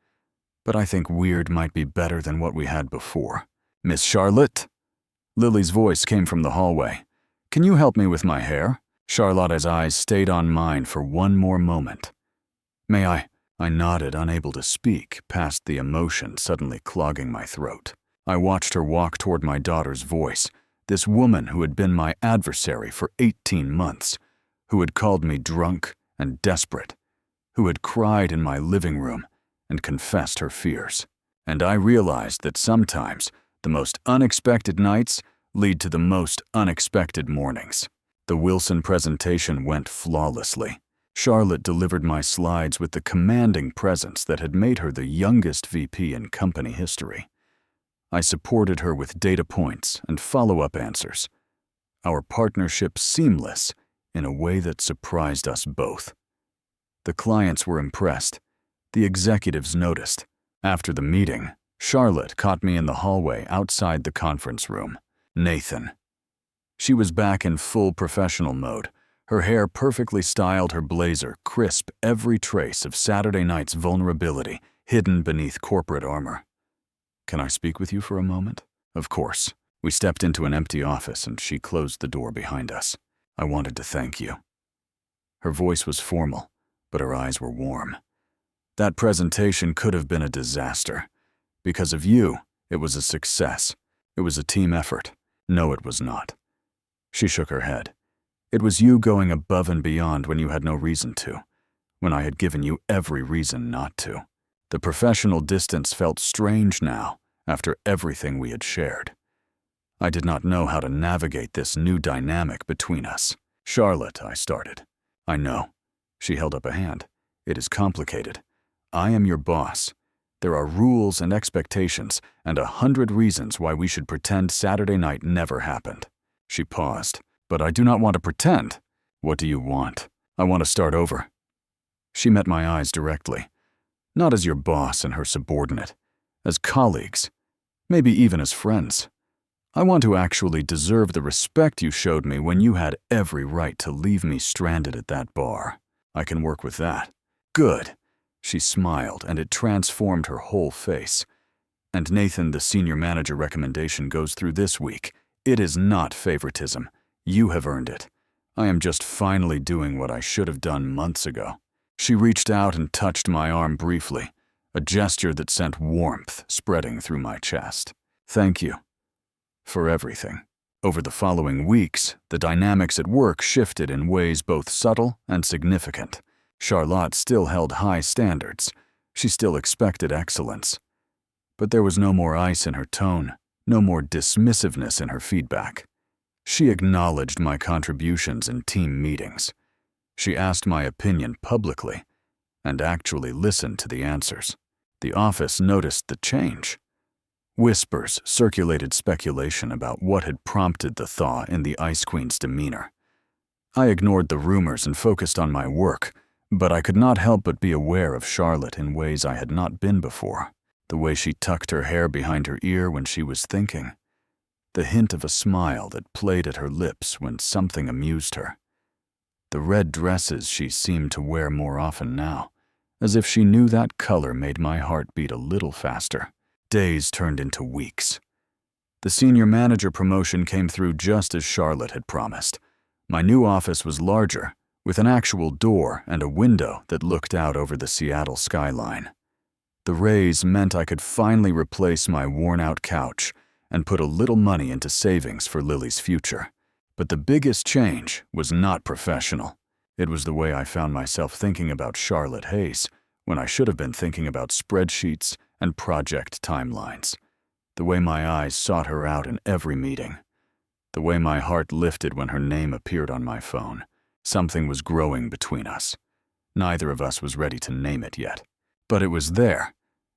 B: "But I think weird might be better than what we had before." "Miss Charlotte?" Lily's voice came from the hallway. "Can you help me with my hair?" Charlotta's eyes stayed on mine for one more moment. "May I?" I nodded, unable to speak, past the emotion suddenly clogging my throat. I watched her walk toward my daughter's voice, this woman who had been my adversary for 18 months, who had called me drunk and desperate, who had cried in my living room and confessed her fears. And I realized that sometimes the most unexpected nights lead to the most unexpected mornings. The Wilson presentation went flawlessly. Charlotte delivered my slides with the commanding presence that had made her the youngest VP in company history. I supported her with data points and follow-up answers. Our partnership seamless in a way that surprised us both. The clients were impressed. The executives noticed. After the meeting, Charlotte caught me in the hallway outside the conference room. "Nathan." She was back in full professional mode. Her hair perfectly styled, her blazer crisp, every trace of Saturday night's vulnerability hidden beneath corporate armor. "Can I speak with you for a moment?" "Of course." We stepped into an empty office and she closed the door behind us. "I wanted to thank you." Her voice was formal, but her eyes were warm. "That presentation could have been a disaster. Because of you, it was a success. It was a team effort." "No, it was not." She shook her head. "It was you going above and beyond when you had no reason to, when I had given you every reason not to." The professional distance felt strange now, after everything we had shared. I did not know how to navigate this new dynamic between us. "Charlotte," I started. "I know." She held up a hand. "It is complicated. I am your boss. There are rules and expectations, and 100 reasons why we should pretend Saturday night never happened." She paused. "But I do not want to pretend." "What do you want?" "I want to start over." She met my eyes directly. "Not as your boss and her subordinate. As colleagues. Maybe even as friends. I want to actually deserve the respect you showed me when you had every right to leave me stranded at that bar. I can work with that." "Good." She smiled, and it transformed her whole face. "And Nathan, the senior manager recommendation goes through this week. It is not favoritism. You have earned it. I am just finally doing what I should have done months ago." She reached out and touched my arm briefly, a gesture that sent warmth spreading through my chest. "Thank you for everything." Over the following weeks, the dynamics at work shifted in ways both subtle and significant. Charlotte still held high standards. She still expected excellence. But there was no more ice in her tone, no more dismissiveness in her feedback. She acknowledged my contributions in team meetings. She asked my opinion publicly and actually listened to the answers. The office noticed the change. Whispers circulated speculation about what had prompted the thaw in the Ice Queen's demeanor. I ignored the rumors and focused on my work, but I could not help but be aware of Charlotte in ways I had not been before. The way she tucked her hair behind her ear when she was thinking. The hint of a smile that played at her lips when something amused her. The red dresses she seemed to wear more often now, as if she knew that color made my heart beat a little faster. Days turned into weeks. The senior manager promotion came through just as Charlotte had promised. My new office was larger, with an actual door and a window that looked out over the Seattle skyline. The raise meant I could finally replace my worn-out couch and put a little money into savings for Lily's future. But the biggest change was not professional. It was the way I found myself thinking about Charlotte Hayes when I should have been thinking about spreadsheets and project timelines. The way my eyes sought her out in every meeting. The way my heart lifted when her name appeared on my phone. Something was growing between us. Neither of us was ready to name it yet. But it was there,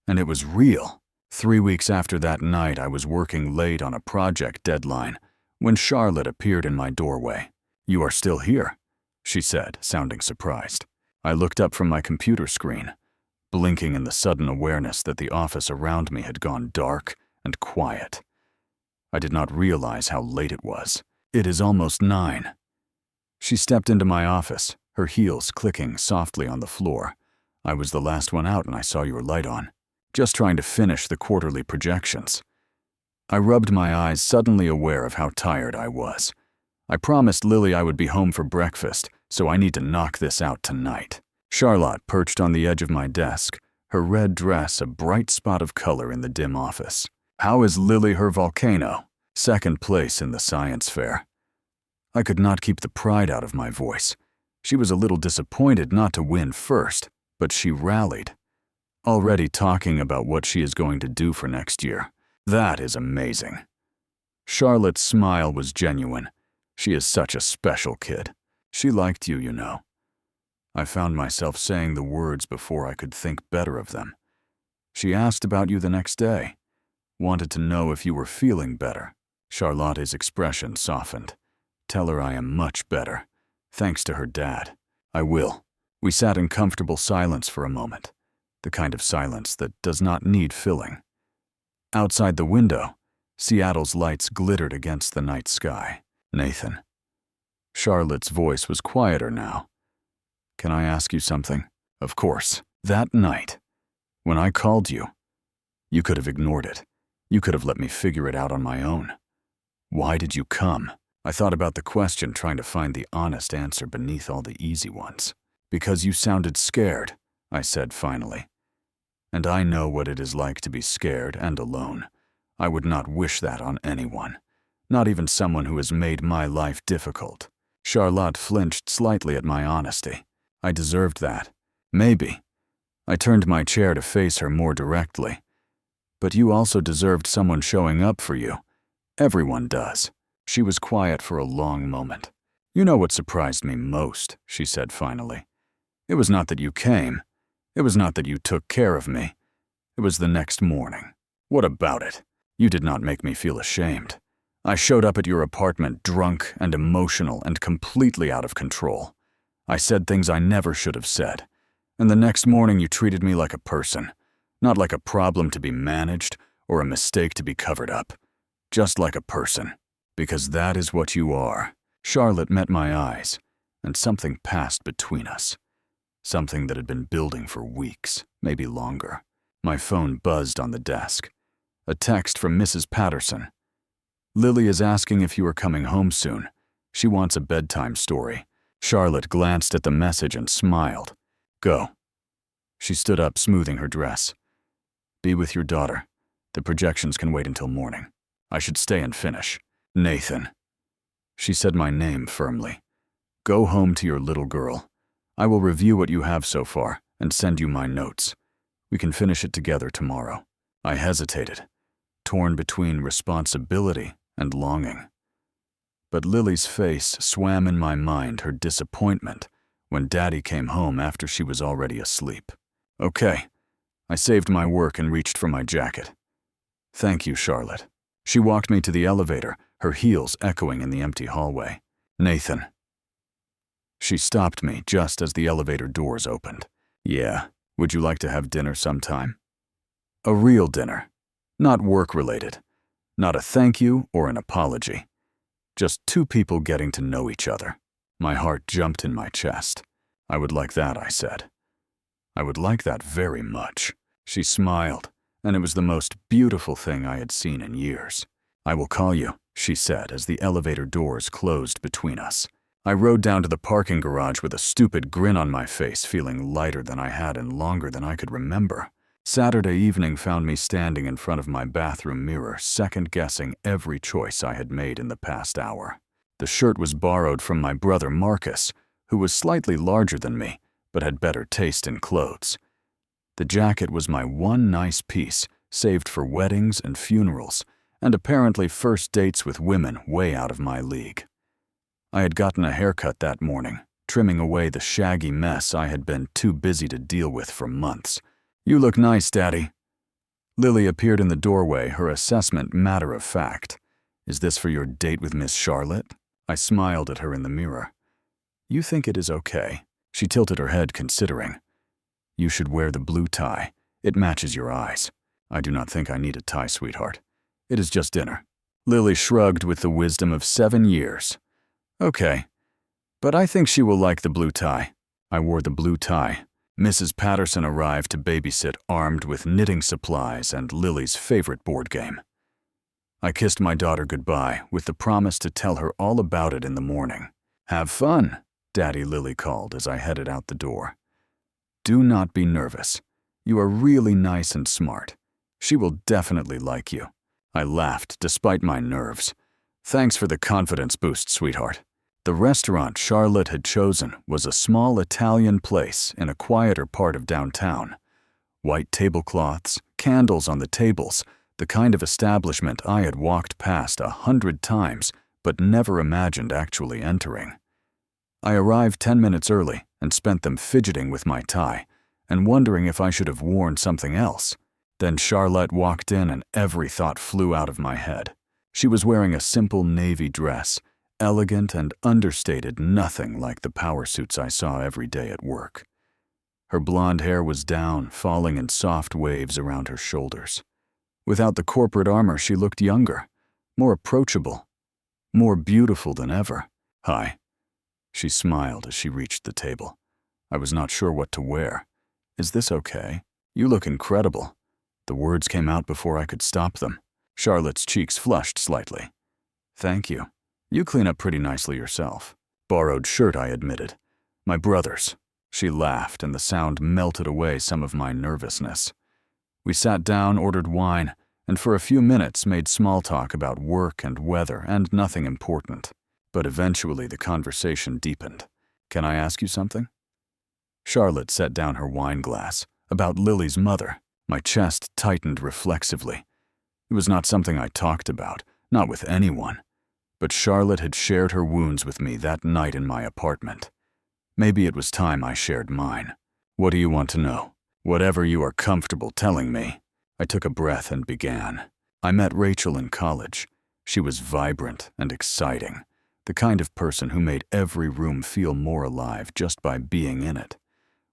B: and it was real. 3 weeks after that night, I was working late on a project deadline when Charlotte appeared in my doorway. "You are still here," she said, sounding surprised. I looked up from my computer screen, blinking in the sudden awareness that the office around me had gone dark and quiet. I did not realize how late it was. "It is almost 9. She stepped into my office, her heels clicking softly on the floor. "I was the last one out and I saw your light on. Just trying to finish the quarterly projections." I rubbed my eyes, suddenly aware of how tired I was. "I promised Lily I would be home for breakfast, so I need to knock this out tonight." Charlotte perched on the edge of my desk, her red dress a bright spot of color in the dim office. "How is Lily her volcano?" "Second place in the science fair." I could not keep the pride out of my voice. She was a little disappointed not to win first, but she rallied. Already talking about what she is going to do for next year. That is amazing. Charlotte's smile was genuine. She is such a special kid. She liked you, you know. I found myself saying the words before I could think better of them. She asked about you the next day. Wanted to know if you were feeling better. Charlotte's expression softened. "Tell her I am much better. Thanks to her dad." "I will." We sat in comfortable silence for a moment. The kind of silence that does not need filling. Outside the window, Seattle's lights glittered against the night sky. "Nathan." Charlotte's voice was quieter now. "Can I ask you something?" "Of course." "That night, when I called you, you could have ignored it. You could have let me figure it out on my own. Why did you come?" I thought about the question, trying to find the honest answer beneath all the easy ones. "Because you sounded scared," I said finally. "And I know what it is like to be scared and alone. I would not wish that on anyone, not even someone who has made my life difficult." Charlotte flinched slightly at my honesty. I deserved that. Maybe. I turned my chair to face her more directly. "But you also deserved someone showing up for you. Everyone does." She was quiet for a long moment. "You know what surprised me most," she said finally. "It was not that you came. It was not that you took care of me. It was the next morning. What about it? You did not make me feel ashamed. I showed up at your apartment drunk and emotional and completely out of control. I said things I never should have said. And the next morning you treated me like a person, not like a problem to be managed or a mistake to be covered up. Just like a person. Because that is what you are." Charlotte met my eyes, and something passed between us. Something that had been building for weeks, maybe longer. My phone buzzed on the desk. A text from Mrs. Patterson. "Lily is asking if you are coming home soon. She wants a bedtime story. Charlotte glanced at the message and smiled. Go. She stood up, smoothing her dress. Be with your daughter. The projections can wait until morning. I should stay and finish. Nathan. She said my name firmly. Go home to your little girl. I will review what you have so far and send you my notes. We can finish it together tomorrow. I hesitated, torn between responsibility and longing. But Lily's face swam in my mind, her disappointment, when Daddy came home after she was already asleep. Okay. I saved my work and reached for my jacket. Thank you, Charlotte. She walked me to the elevator, her heels echoing in the empty hallway. Nathan. She stopped me just as the elevator doors opened. Yeah, would you like to have dinner sometime? A real dinner. Not work-related. Not a thank you or an apology. Just two people getting to know each other. My heart jumped in my chest. I would like that, I said. I would like that very much. She smiled, and it was the most beautiful thing I had seen in years. I will call you, she said as the elevator doors closed between us. I rode down to the parking garage with a stupid grin on my face, feeling lighter than I had in longer than I could remember. Saturday evening found me standing in front of my bathroom mirror, second-guessing every choice I had made in the past hour. The shirt was borrowed from my brother Marcus, who was slightly larger than me, but had better taste in clothes. The jacket was my one nice piece, saved for weddings and funerals, and apparently first dates with women way out of my league. I had gotten a haircut that morning, trimming away the shaggy mess I had been too busy to deal with for months. You look nice, Daddy. Lily appeared in the doorway, her assessment matter of fact. Is this for your date with Miss Charlotte? I smiled at her in the mirror. You think it is okay? She tilted her head, considering. You should wear the blue tie. It matches your eyes. I do not think I need a tie, sweetheart. It is just dinner. Lily shrugged with the wisdom of 7 years. Okay, but I think she will like the blue tie. I wore the blue tie. Mrs. Patterson arrived to babysit, armed with knitting supplies and Lily's favorite board game. I kissed my daughter goodbye with the promise to tell her all about it in the morning. Have fun, Daddy, Lily called as I headed out the door. Do not be nervous. You are really nice and smart. She will definitely like you. I laughed despite my nerves. Thanks for the confidence boost, sweetheart. The restaurant Charlotte had chosen was a small Italian place in a quieter part of downtown. White tablecloths, candles on the tables, the kind of establishment I had walked past 100 times but never imagined actually entering. I arrived 10 minutes early and spent them fidgeting with my tie and wondering if I should have worn something else. Then Charlotte walked in and every thought flew out of my head. She was wearing a simple navy dress, elegant and understated, nothing like the power suits I saw every day at work. Her blonde hair was down, falling in soft waves around her shoulders. Without the corporate armor, she looked younger, more approachable, more beautiful than ever. Hi. She smiled as she reached the table. I was not sure what to wear. Is this okay? You look incredible. The words came out before I could stop them. Charlotte's cheeks flushed slightly. Thank you. You clean up pretty nicely yourself. Borrowed shirt, I admitted. My brother's. She laughed, and the sound melted away some of my nervousness. We sat down, ordered wine, and for a few minutes made small talk about work and weather and nothing important. But eventually the conversation deepened. Can I ask you something? Charlotte set down her wine glass. About Lily's mother. My chest tightened reflexively. It was not something I talked about, not with anyone. But Charlotte had shared her wounds with me that night in my apartment. Maybe it was time I shared mine. What do you want to know? Whatever you are comfortable telling me. I took a breath and began. I met Rachel in college. She was vibrant and exciting, the kind of person who made every room feel more alive just by being in it.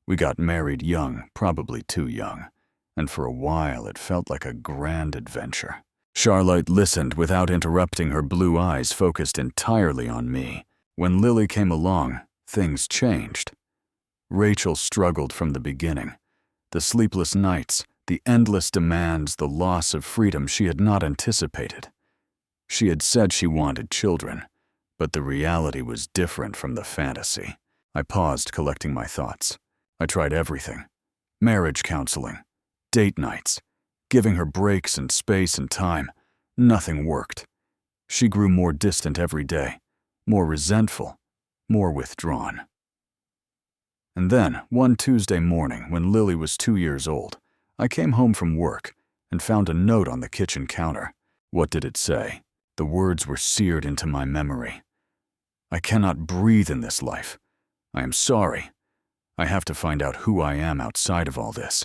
B: We got married young, probably too young, and for a while it felt like a grand adventure. Charlotte listened without interrupting, her blue eyes focused entirely on me. When Lily came along, things changed. Rachel struggled from the beginning. The sleepless nights, the endless demands, the loss of freedom she had not anticipated. She had said she wanted children, But the reality was different from the fantasy. I paused, collecting my thoughts. I tried everything. Marriage counseling, date nights, giving her breaks and space and time. Nothing worked. She grew more distant every day, more resentful, more withdrawn. And then, one Tuesday morning, when Lily was 2 years old, I came home from work and found a note on the kitchen counter. What did it say? The words were seared into my memory. I cannot breathe in this life. I am sorry. I have to find out who I am outside of all this.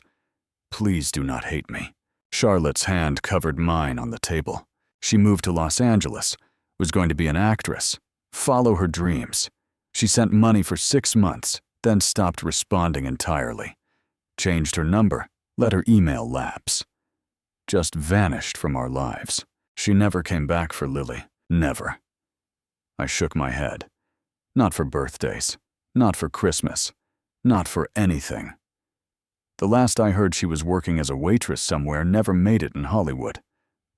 B: Please do not hate me. Charlotte's hand covered mine on the table. She moved to Los Angeles, was going to be an actress, follow her dreams. She sent money for 6 months, then stopped responding entirely. Changed her number, let her email lapse. Just vanished from our lives. She never came back for Lily. Never. I shook my head. Not for birthdays. Not for Christmas. Not for anything. The last I heard, she was working as a waitress somewhere, never made it in Hollywood.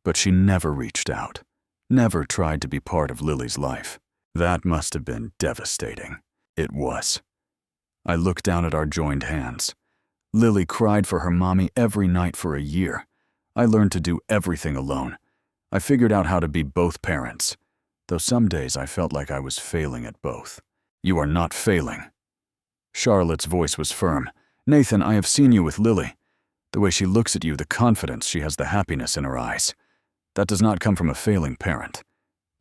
B: But she never reached out. Never tried to be part of Lily's life. That must have been devastating. It was. I looked down at our joined hands. Lily cried for her mommy every night for a year. I learned to do everything alone. I figured out how to be both parents, though some days I felt like I was failing at both. You are not failing. Charlotte's voice was firm. Nathan, I have seen you with Lily. The way she looks at you, the confidence she has, the happiness in her eyes. That does not come from a failing parent.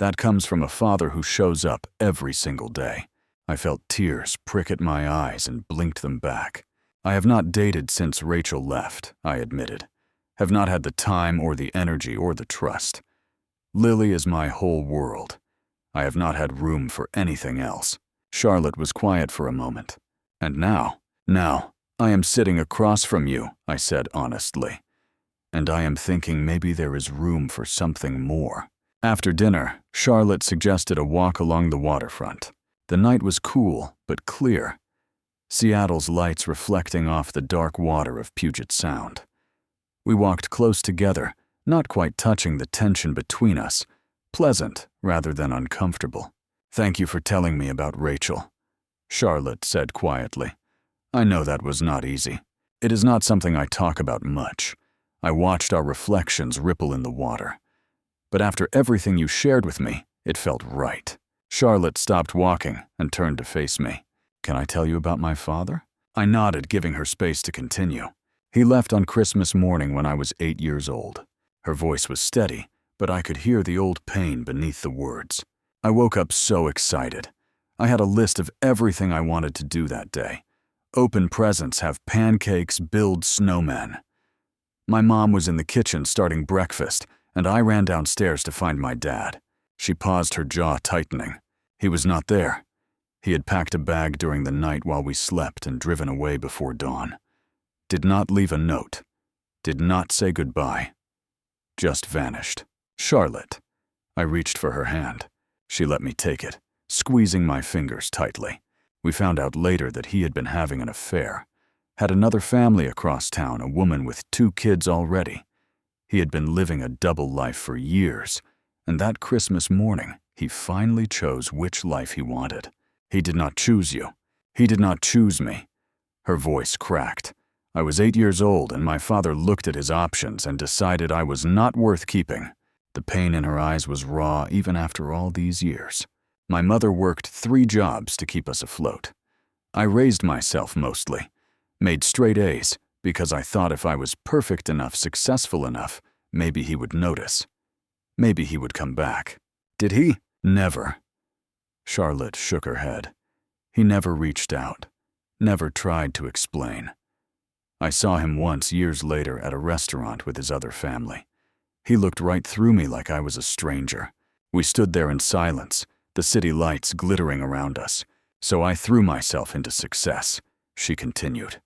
B: That comes from a father who shows up every single day. I felt tears prick at my eyes and blinked them back. I have not dated since Rachel left, I admitted. Have not had the time or the energy or the trust. Lily is my whole world. I have not had room for anything else. Charlotte was quiet for a moment. And now, I am sitting across from you, I said honestly. And I am thinking maybe there is room for something more. After dinner, Charlotte suggested a walk along the waterfront. The night was cool, but clear. Seattle's lights reflecting off the dark water of Puget Sound. We walked close together, not quite touching the tension between us, pleasant rather than uncomfortable. Thank you for telling me about Rachel, Charlotte said quietly. I know that was not easy. It is not something I talk about much. I watched our reflections ripple in the water. But after everything you shared with me, it felt right. Charlotte stopped walking and turned to face me. Can I tell you about my father? I nodded, giving her space to continue. He left on Christmas morning when I was 8 years old. Her voice was steady, but I could hear the old pain beneath the words. I woke up so excited. I had a list of everything I wanted to do that day. Open presents, have pancakes, build snowmen. My mom was in the kitchen starting breakfast, and I ran downstairs to find my dad. She paused, her jaw tightening. He was not there. He had packed a bag during the night while we slept and driven away before dawn. Did not leave a note. Did not say goodbye. Just vanished. Charlotte. I reached for her hand. She let me take it, squeezing my fingers tightly. We found out later that he had been having an affair. Had another family across town, a woman with 2 kids already. He had been living a double life for years, and that Christmas morning, he finally chose which life he wanted. He did not choose you. He did not choose me. Her voice cracked. I was 8 years old, and my father looked at his options and decided I was not worth keeping. The pain in her eyes was raw even after all these years. My mother worked 3 jobs to keep us afloat. I raised myself mostly, made straight A's, because I thought if I was perfect enough, successful enough, maybe he would notice. Maybe he would come back. Did he? Never. Charlotte shook her head. He never reached out, never tried to explain. I saw him once years later at a restaurant with his other family. He looked right through me like I was a stranger. We stood there in silence, the city lights glittering around us. So I threw myself into success, she continued.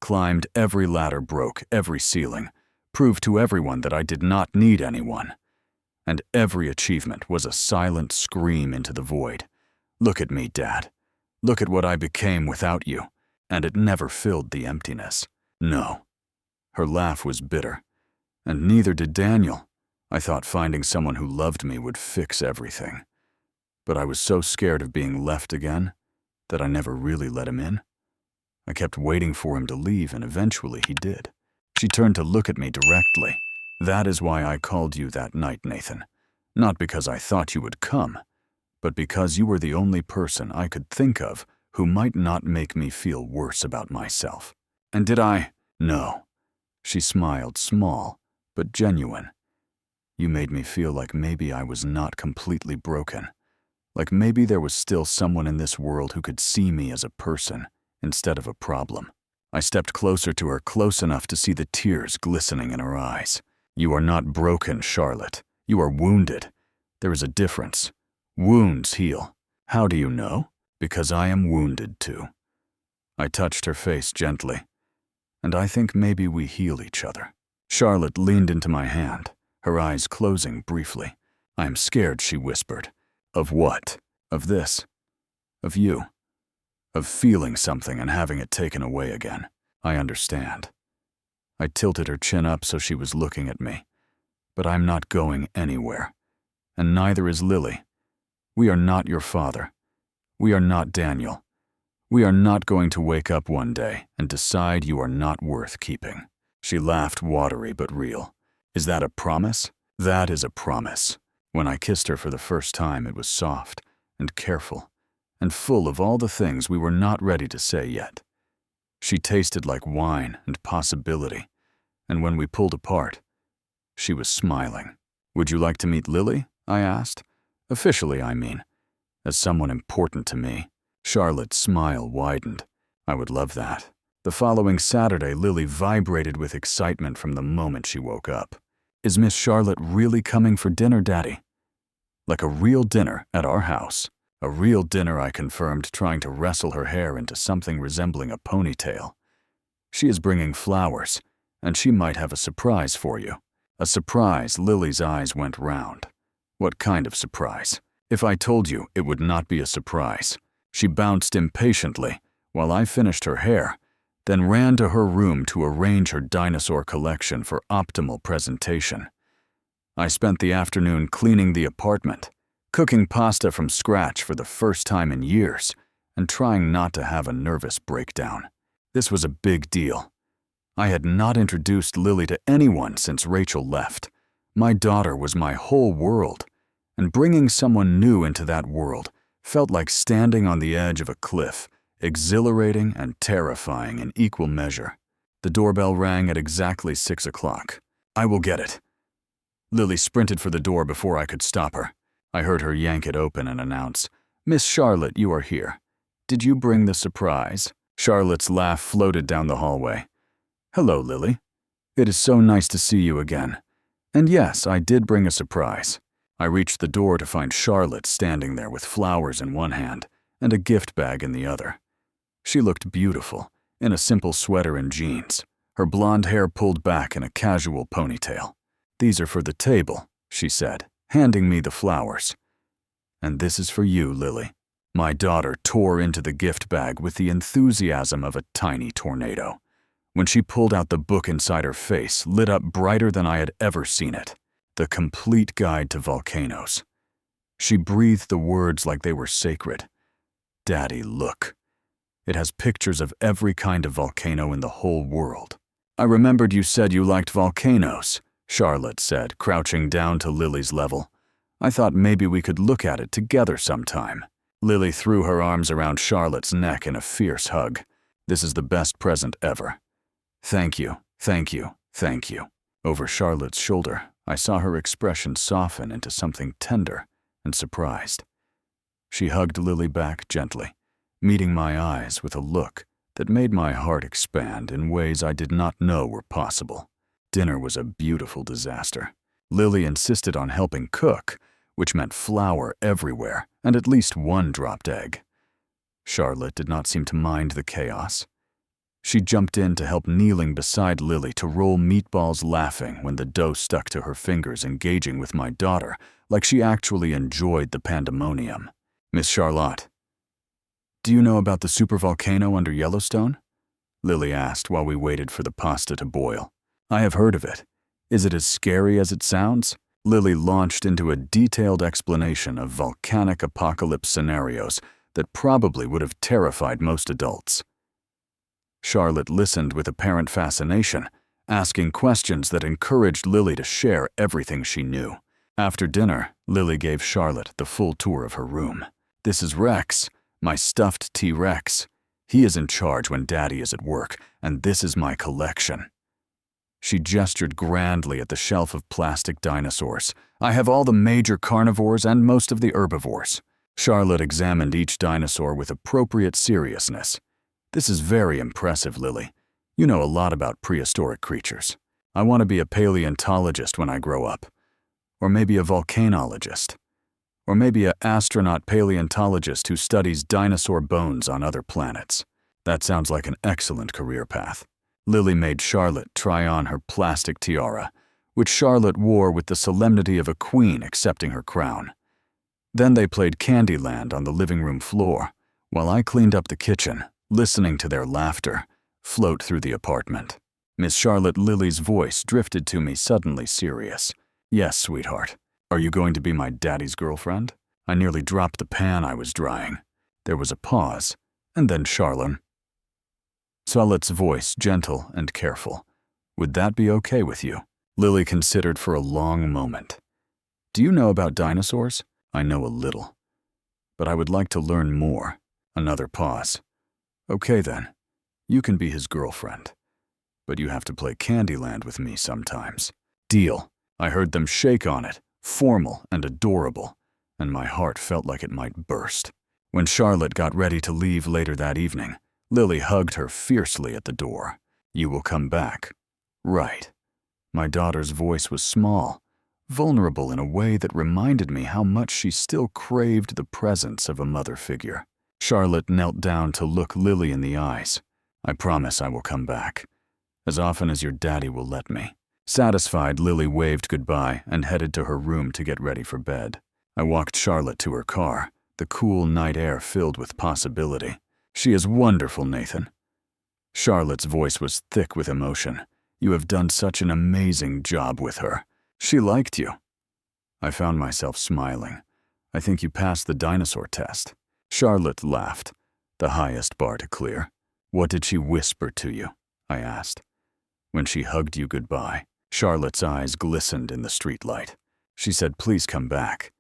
B: Climbed every ladder, broke every ceiling, proved to everyone that I did not need anyone. And every achievement was a silent scream into the void. Look at me, Dad. Look at what I became without you. And it never filled the emptiness. No. Her laugh was bitter. And neither did Daniel. I thought finding someone who loved me would fix everything. But I was so scared of being left again that I never really let him in. I kept waiting for him to leave, and eventually he did. She turned to look at me directly. That is why I called you that night, Nathan. Not because I thought you would come, but because you were the only person I could think of who might not make me feel worse about myself. And did I? No. She smiled, small, but genuine. You made me feel like maybe I was not completely broken. Like maybe there was still someone in this world who could see me as a person instead of a problem. I stepped closer to her, close enough to see the tears glistening in her eyes. You are not broken, Charlotte. You are wounded. There is a difference. Wounds heal. How do you know? Because I am wounded too. I touched her face gently, and I think maybe we heal each other. Charlotte leaned into my hand, her eyes closing briefly. I am scared, she whispered. Of what? Of this. Of you. Of feeling something and having it taken away again. I understand. I tilted her chin up so she was looking at me. But I'm not going anywhere. And neither is Lily. We are not your father. We are not Daniel. We are not going to wake up one day and decide you are not worth keeping. She laughed, watery but real. Is that a promise? That is a promise. When I kissed her for the first time, it was soft and careful and full of all the things we were not ready to say yet. She tasted like wine and possibility, and when we pulled apart, she was smiling. Would you like to meet Lily? I asked. Officially, I mean, as someone important to me. Charlotte's smile widened. I would love that. The following Saturday, Lily vibrated with excitement from the moment she woke up. Is Miss Charlotte really coming for dinner, Daddy? Like a real dinner at our house. A real dinner, I confirmed, trying to wrestle her hair into something resembling a ponytail. She is bringing flowers, and she might have a surprise for you. A surprise. Lily's eyes went round. What kind of surprise? If I told you, it would not be a surprise. She bounced impatiently while I finished her hair, then ran to her room to arrange her dinosaur collection for optimal presentation. I spent the afternoon cleaning the apartment, cooking pasta from scratch for the first time in years, and trying not to have a nervous breakdown. This was a big deal. I had not introduced Lily to anyone since Rachel left. My daughter was my whole world, and bringing someone new into that world felt like standing on the edge of a cliff, exhilarating and terrifying in equal measure. The doorbell rang at exactly 6 o'clock. I will get it. Lily sprinted for the door before I could stop her. I heard her yank it open and announce, Miss Charlotte, you are here. Did you bring the surprise? Charlotte's laugh floated down the hallway. Hello, Lily. It is so nice to see you again. And yes, I did bring a surprise. I reached the door to find Charlotte standing there with flowers in one hand and a gift bag in the other. She looked beautiful, in a simple sweater and jeans, her blonde hair pulled back in a casual ponytail. These are for the table, she said, handing me the flowers. And this is for you, Lily. My daughter tore into the gift bag with the enthusiasm of a tiny tornado. When she pulled out the book inside her face, lit up brighter than I had ever seen it. The Complete Guide to Volcanoes. She breathed the words like they were sacred. Daddy, look. It has pictures of every kind of volcano in the whole world. I remembered you said you liked volcanoes, Charlotte said, crouching down to Lily's level. I thought maybe we could look at it together sometime. Lily threw her arms around Charlotte's neck in a fierce hug. This is the best present ever. Thank you, thank you, thank you. Over Charlotte's shoulder, I saw her expression soften into something tender and surprised. She hugged Lily back gently, meeting my eyes with a look that made my heart expand in ways I did not know were possible. Dinner was a beautiful disaster. Lily insisted on helping cook, which meant flour everywhere and at least one dropped egg. Charlotte did not seem to mind the chaos. She jumped in to help, kneeling beside Lily to roll meatballs, laughing when the dough stuck to her fingers, engaging with my daughter like she actually enjoyed the pandemonium. Miss Charlotte, do you know about the supervolcano under Yellowstone? Lily asked while we waited for the pasta to boil. I have heard of it. Is it as scary as it sounds? Lily launched into a detailed explanation of volcanic apocalypse scenarios that probably would have terrified most adults. Charlotte listened with apparent fascination, asking questions that encouraged Lily to share everything she knew. After dinner, Lily gave Charlotte the full tour of her room. "This is Rex, my stuffed T-Rex. He is in charge when Daddy is at work, and this is my collection." She gestured grandly at the shelf of plastic dinosaurs. "I have all the major carnivores and most of the herbivores." Charlotte examined each dinosaur with appropriate seriousness. "This is very impressive, Lily. You know a lot about prehistoric creatures. I want to be a paleontologist when I grow up. Or maybe a volcanologist. Or maybe an astronaut paleontologist who studies dinosaur bones on other planets. That sounds like an excellent career path." Lily made Charlotte try on her plastic tiara, which Charlotte wore with the solemnity of a queen accepting her crown. Then they played Candyland on the living room floor, while I cleaned up the kitchen, listening to their laughter float through the apartment. Miss Charlotte Lily's voice drifted to me suddenly serious. "Yes, sweetheart. Are you going to be my daddy's girlfriend?" I nearly dropped the pan I was drying. There was a pause, and then Charlotte's voice gentle and careful. "Would that be okay with you?" Lily considered for a long moment. "Do you know about dinosaurs?" "I know a little, but I would like to learn more." Another pause. "Okay then, you can be his girlfriend, but you have to play Candyland with me sometimes." "Deal." I heard them shake on it, formal and adorable, and my heart felt like it might burst. When Charlotte got ready to leave later that evening, Lily hugged her fiercely at the door. "You will come back." "Right." My daughter's voice was small, vulnerable in a way that reminded me how much she still craved the presence of a mother figure. Charlotte knelt down to look Lily in the eyes. "I promise I will come back, as often as your daddy will let me." Satisfied, Lily waved goodbye and headed to her room to get ready for bed. I walked Charlotte to her car, the cool night air filled with possibility. "She is wonderful, Nathan." Charlotte's voice was thick with emotion. "You have done such an amazing job with her. She liked you." I found myself smiling. "I think you passed the dinosaur test." Charlotte laughed, the highest bar to clear. "What did she whisper to you?" I asked. "When she hugged you goodbye." Charlotte's eyes glistened in the streetlight. "She said, 'Please come back.'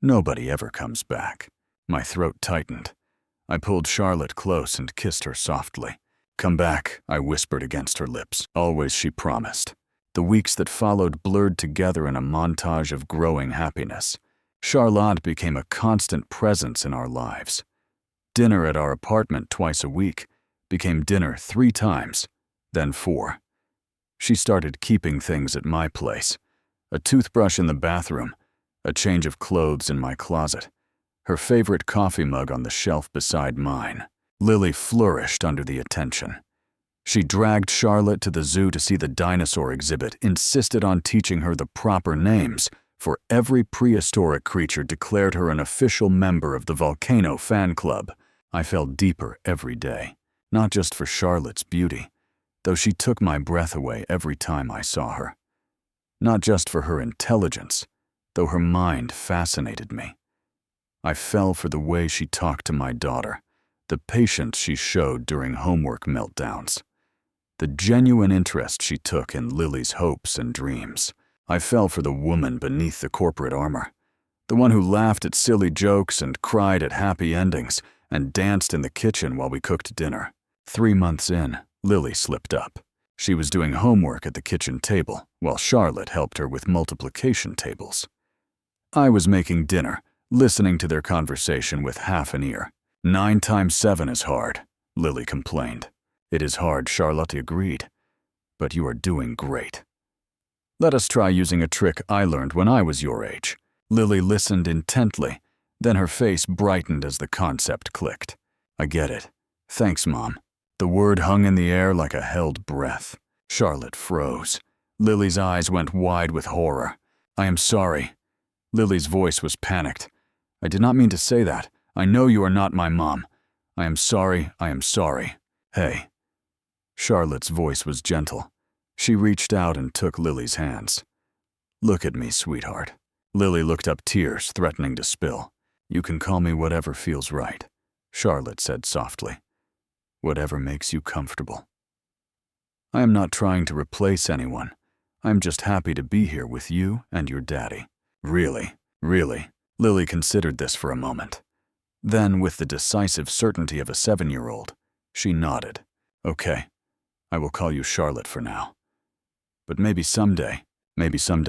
B: Nobody ever comes back." My throat tightened. I pulled Charlotte close and kissed her softly. "Come back," I whispered against her lips. Always, she promised. The weeks that followed blurred together in a montage of growing happiness. Charlotte became a constant presence in our lives. Dinner at our apartment twice a week became dinner 3 times, then 4. She started keeping things at my place. A toothbrush in the bathroom, a change of clothes in my closet, her favorite coffee mug on the shelf beside mine. Lily flourished under the attention. She dragged Charlotte to the zoo to see the dinosaur exhibit, insisted on teaching her the proper names, for every prehistoric creature declared her an official member of the Volcano fan club. I fell deeper every day, not just for Charlotte's beauty, though she took my breath away every time I saw her. Not just for her intelligence, though her mind fascinated me. I fell for the way she talked to my daughter, the patience she showed during homework meltdowns, the genuine interest she took in Lily's hopes and dreams. I fell for the woman beneath the corporate armor, the one who laughed at silly jokes and cried at happy endings and danced in the kitchen while we cooked dinner. 3 months in, Lily slipped up. She was doing homework at the kitchen table, while Charlotte helped her with multiplication tables. I was making dinner, listening to their conversation with half an ear. 9 times 7 is hard, Lily complained. It is hard, Charlotte agreed. But you are doing great. Let us try using a trick I learned when I was your age. Lily listened intently, then her face brightened as the concept clicked. I get it. Thanks, Mom. The word hung in the air like a held breath. Charlotte froze. Lily's eyes went wide with horror. I am sorry. Lily's voice was panicked. I did not mean to say that. I know you are not my mom. I am sorry, I am sorry. Hey. Charlotte's voice was gentle. She reached out and took Lily's hands. Look at me, sweetheart. Lily looked up, tears threatening to spill. You can call me whatever feels right, Charlotte said softly. Whatever makes you comfortable. I am not trying to replace anyone. I am just happy to be here with you and your daddy. Really? Lily considered this for a moment. Then, with the decisive certainty of a 7-year-old, she nodded. Okay, I will call you Charlotte for now. But maybe someday,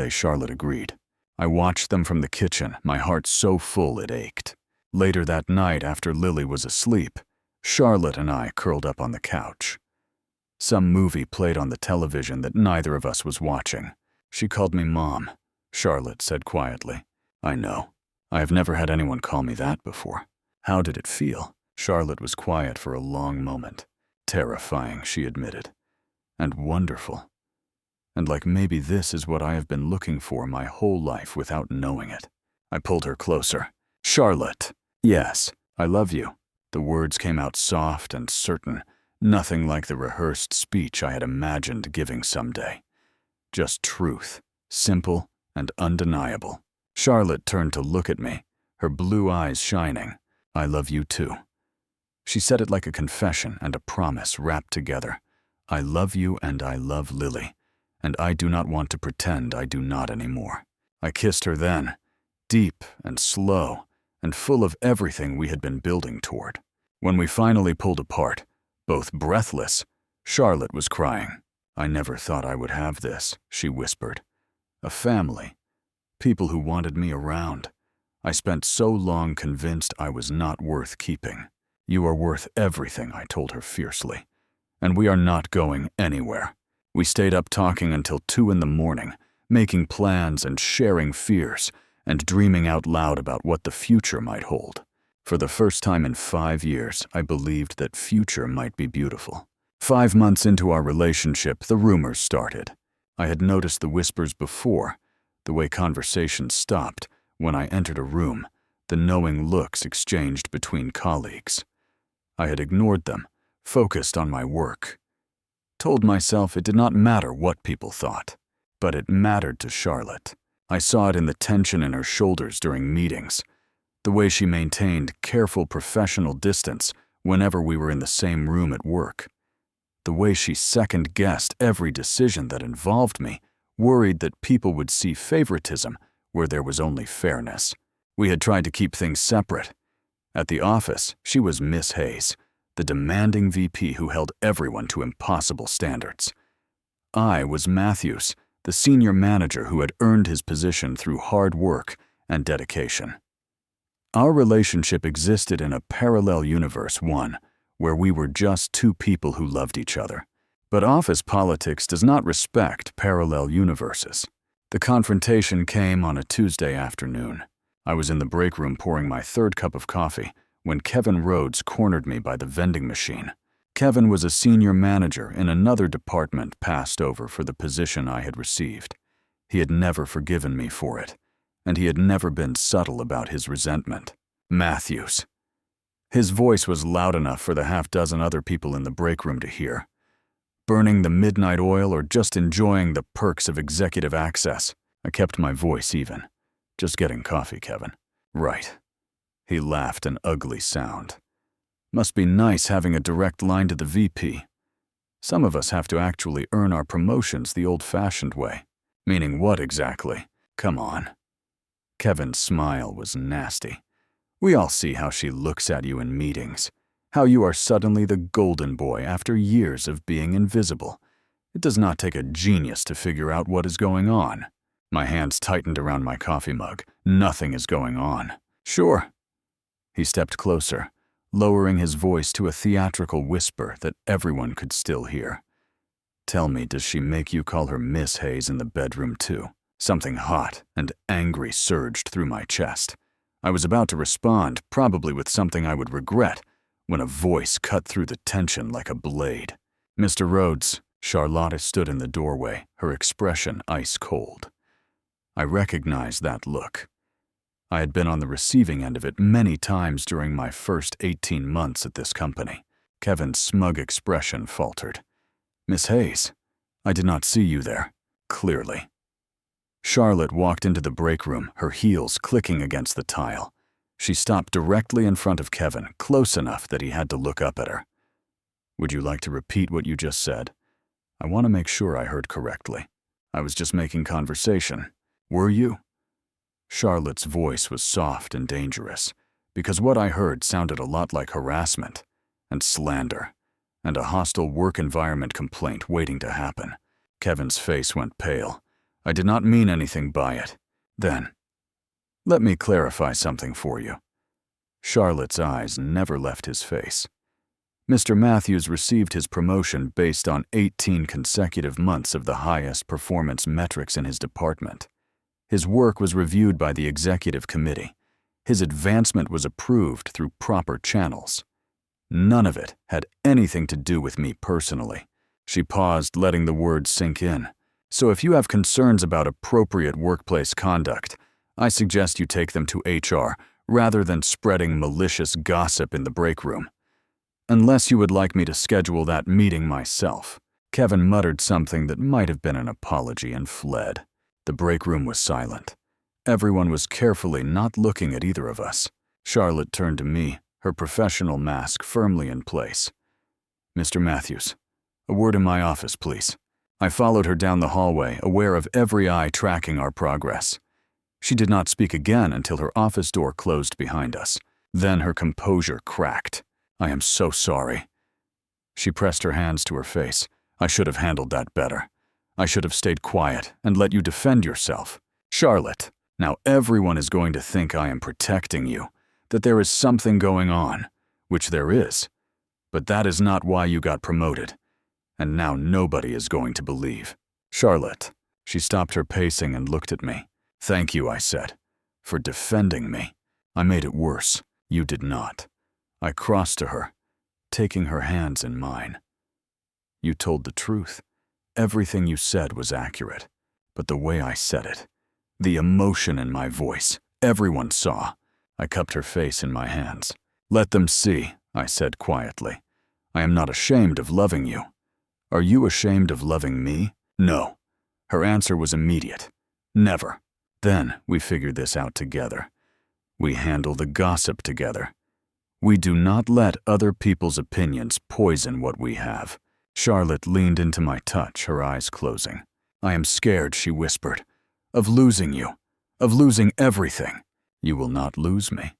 B: Charlotte agreed. I watched them from the kitchen, my heart so full it ached. Later that night, after Lily was asleep, Charlotte and I curled up on the couch. Some movie played on the television that neither of us was watching. She called me Mom, Charlotte said quietly. I know. I have never had anyone call me that before. How did it feel? Charlotte was quiet for a long moment. Terrifying, she admitted. And wonderful. And like maybe this is what I have been looking for my whole life without knowing it. I pulled her closer. Charlotte. Yes, I love you. The words came out soft and certain, nothing like the rehearsed speech I had imagined giving someday. Just truth, simple and undeniable. Charlotte turned to look at me, her blue eyes shining. I love you too. She said it like a confession and a promise wrapped together. I love you and I love Lily, and I do not want to pretend I do not anymore. I kissed her then, deep and slow, and full of everything we had been building toward. When we finally pulled apart, both breathless, Charlotte was crying. I never thought I would have this, she whispered. A family. People who wanted me around. I spent so long convinced I was not worth keeping. You are worth everything, I told her fiercely. And we are not going anywhere. We stayed up talking until 2 a.m, making plans and sharing fears, and dreaming out loud about what the future might hold. For the first time in 5 years, I believed that future might be beautiful. 5 months into our relationship, the rumors started. I had noticed the whispers before, the way conversations stopped when I entered a room, the knowing looks exchanged between colleagues. I had ignored them, focused on my work. Told myself it did not matter what people thought, but it mattered to Charlotte. I saw it in the tension in her shoulders during meetings, the way she maintained careful professional distance whenever we were in the same room at work, the way she second-guessed every decision that involved me, worried that people would see favoritism where there was only fairness. We had tried to keep things separate. At the office, she was Miss Hayes, the demanding VP who held everyone to impossible standards. I was Matthews, the senior manager who had earned his position through hard work and dedication. Our relationship existed in a parallel universe, one where we were just two people who loved each other. But office politics does not respect parallel universes. The confrontation came on a Tuesday afternoon. I was in the break room pouring my 3rd cup of coffee when Kevin Rhodes cornered me by the vending machine. Kevin was a senior manager in another department passed over for the position I had received. He had never forgiven me for it, and he had never been subtle about his resentment. Matthews. His voice was loud enough for the half-dozen other people in the break room to hear. Burning the midnight oil or just enjoying the perks of executive access, I kept my voice even. Just getting coffee, Kevin. Right. He laughed an ugly sound. Must be nice having a direct line to the VP. Some of us have to actually earn our promotions the old-fashioned way. Meaning what exactly? Come on. Kevin's smile was nasty. We all see how she looks at you in meetings. How you are suddenly the golden boy after years of being invisible. It does not take a genius to figure out what is going on. My hands tightened around my coffee mug. Nothing is going on. Sure. He stepped closer, lowering his voice to a theatrical whisper that everyone could still hear. Tell me, does she make you call her Miss Hayes in the bedroom too? Something hot and angry surged through my chest. I was about to respond, probably with something I would regret, when a voice cut through the tension like a blade. Mr. Rhodes. Charlotte stood in the doorway, her expression ice cold. I recognized that look. I had been on the receiving end of it many times during my first 18 months at this company. Kevin's smug expression faltered. Miss Hayes, I did not see you there, clearly. Charlotte walked into the break room, her heels clicking against the tile. She stopped directly in front of Kevin, close enough that he had to look up at her. "Would you like to repeat what you just said? I want to make sure I heard correctly." "I was just making conversation." "Were you?" Charlotte's voice was soft and dangerous, because what I heard sounded a lot like harassment and slander and a hostile work environment complaint waiting to happen. Kevin's face went pale. "I did not mean anything by it." "Then, let me clarify something for you." Charlotte's eyes never left his face. Mr. Matthews received his promotion based on 18 consecutive months of the highest performance metrics in his department. His work was reviewed by the executive committee. His advancement was approved through proper channels. None of it had anything to do with me personally. She paused, letting the words sink in. "So if you have concerns about appropriate workplace conduct, I suggest you take them to HR rather than spreading malicious gossip in the break room. Unless you would like me to schedule that meeting myself." Kevin muttered something that might have been an apology and fled. The break room was silent. Everyone was carefully not looking at either of us. Charlotte turned to me, her professional mask firmly in place. "Mr. Matthews, a word in my office, please." I followed her down the hallway, aware of every eye tracking our progress. She did not speak again until her office door closed behind us. Then her composure cracked. "I am so sorry." She pressed her hands to her face. "I should have handled that better. I should have stayed quiet and let you defend yourself. Charlotte, now everyone is going to think I am protecting you, that there is something going on, which there is. But that is not why you got promoted. And now nobody is going to believe." "Charlotte." She stopped her pacing and looked at me. "Thank you," I said, "for defending me. I made it worse. You did not." I crossed to her, taking her hands in mine. "You told the truth. Everything you said was accurate. But the way I said it, the emotion in my voice, everyone saw." I cupped her face in my hands. "Let them see," I said quietly. "I am not ashamed of loving you. Are you ashamed of loving me?" "No." Her answer was immediate. "Never." "Then we figured this out together. We handle the gossip together. We do not let other people's opinions poison what we have." Charlotte leaned into my touch, her eyes closing. "I am scared," she whispered, "of losing you, of losing everything." "You will not lose me."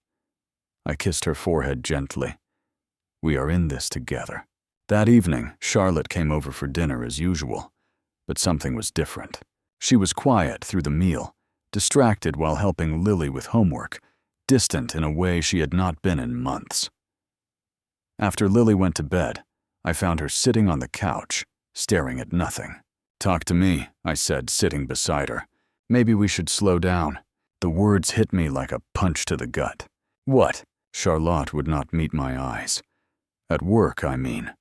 B: I kissed her forehead gently. "We are in this together." That evening, Charlotte came over for dinner as usual, but something was different. She was quiet through the meal, distracted while helping Lily with homework, distant in a way she had not been in months. After Lily went to bed, I found her sitting on the couch, staring at nothing. "Talk to me," I said, sitting beside her. "Maybe we should slow down." The words hit me like a punch to the gut. "What?" Charlotte would not meet my eyes. "At work, I mean.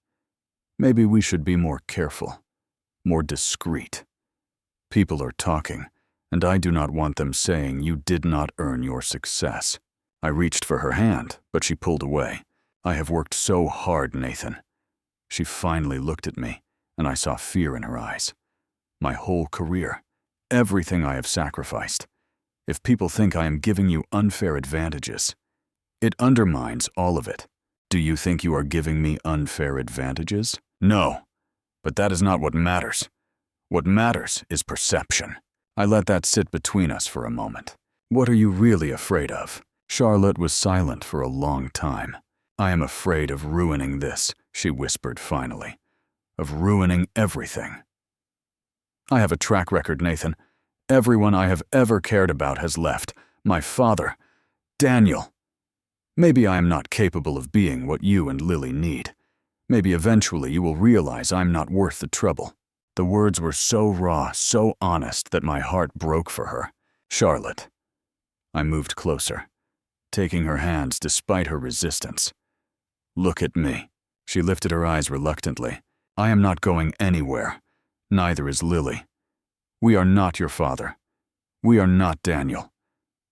B: Maybe we should be more careful, more discreet. People are talking, and I do not want them saying you did not earn your success." I reached for her hand, but she pulled away. "I have worked so hard, Nathan." She finally looked at me, and I saw fear in her eyes. "My whole career, everything I have sacrificed. If people think I am giving you unfair advantages, it undermines all of it." "Do you think you are giving me unfair advantages?" "No, but that is not what matters. What matters is perception." I let that sit between us for a moment. "What are you really afraid of?" Charlotte was silent for a long time. "I am afraid of ruining this," she whispered finally. "Of ruining everything. I have a track record, Nathan. Everyone I have ever cared about has left. My father, Daniel. Maybe I am not capable of being what you and Lily need. Maybe eventually you will realize I'm not worth the trouble." The words were so raw, so honest that my heart broke for her. "Charlotte." I moved closer, taking her hands despite her resistance. "Look at me." She lifted her eyes reluctantly. "I am not going anywhere. Neither is Lily. We are not your father. We are not Daniel.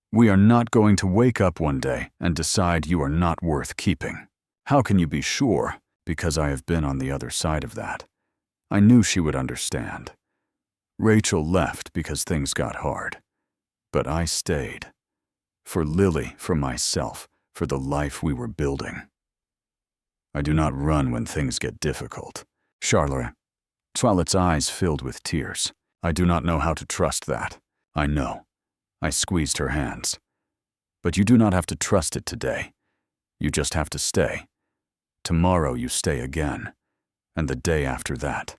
B: We are not going to wake up one day and decide you are not worth keeping." "How can you be sure?" "Because I have been on the other side of that." I knew she would understand. Rachel left because things got hard. But I stayed. For Lily, for myself, for the life we were building. I do not run when things get difficult. Charlotte's eyes filled with tears. I do not know how to trust that. I know. I squeezed her hands. But you do not have to trust it today. You just have to stay. Tomorrow you stay again. And the day after that.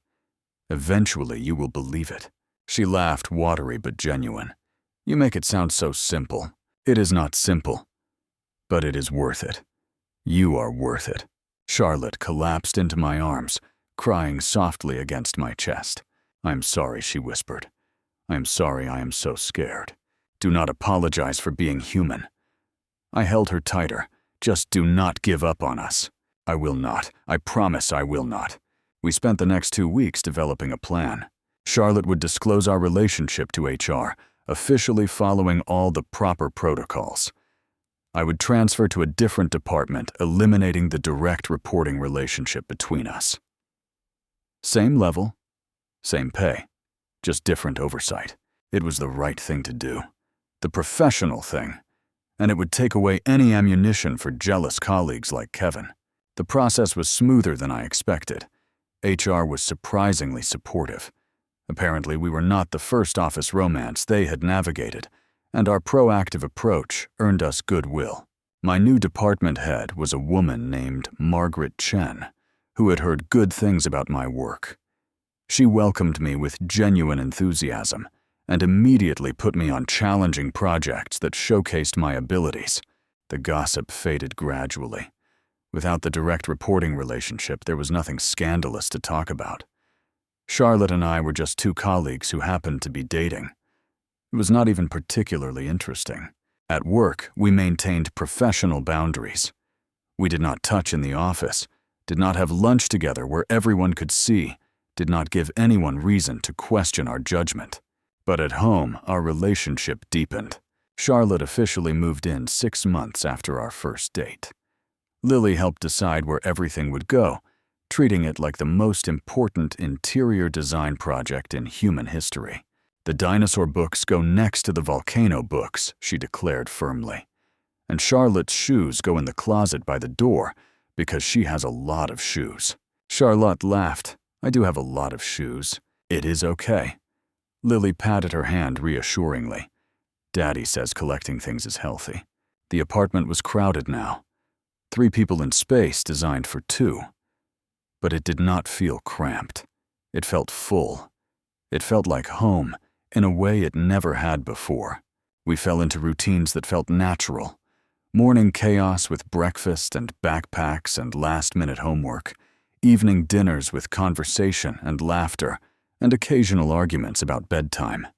B: Eventually you will believe it. She laughed, watery but genuine. You make it sound so simple. It is not simple. But it is worth it. You are worth it. Charlotte collapsed into my arms, crying softly against my chest. I am sorry, she whispered. I am sorry I am so scared. Do not apologize for being human. I held her tighter. Just do not give up on us. I will not. I promise I will not. We spent the next 2 weeks developing a plan. Charlotte would disclose our relationship to HR, officially following all the proper protocols. I would transfer to a different department, eliminating the direct reporting relationship between us. Same level, same pay, just different oversight. It was the right thing to do, the professional thing, and it would take away any ammunition for jealous colleagues like Kevin. The process was smoother than I expected. HR was surprisingly supportive. Apparently, we were not the first office romance they had navigated, and our proactive approach earned us goodwill. My new department head was a woman named Margaret Chen, who had heard good things about my work. She welcomed me with genuine enthusiasm and immediately put me on challenging projects that showcased my abilities. The gossip faded gradually. Without the direct reporting relationship, there was nothing scandalous to talk about. Charlotte and I were just 2 colleagues who happened to be dating. It was not even particularly interesting. At work, we maintained professional boundaries. We did not touch in the office, did not have lunch together where everyone could see, did not give anyone reason to question our judgment. But at home, our relationship deepened. Charlotte officially moved in 6 months after our first date. Lily helped decide where everything would go, treating it like the most important interior design project in human history. The dinosaur books go next to the volcano books, she declared firmly. And Charlotte's shoes go in the closet by the door because she has a lot of shoes. Charlotte laughed. I do have a lot of shoes. It is okay. Lily patted her hand reassuringly. Daddy says collecting things is healthy. The apartment was crowded now. 3 people in space designed for 2. But it did not feel cramped. It felt full. It felt like home in a way it never had before. We fell into routines that felt natural. Morning chaos with breakfast and backpacks and last-minute homework. Evening dinners with conversation and laughter and occasional arguments about bedtime.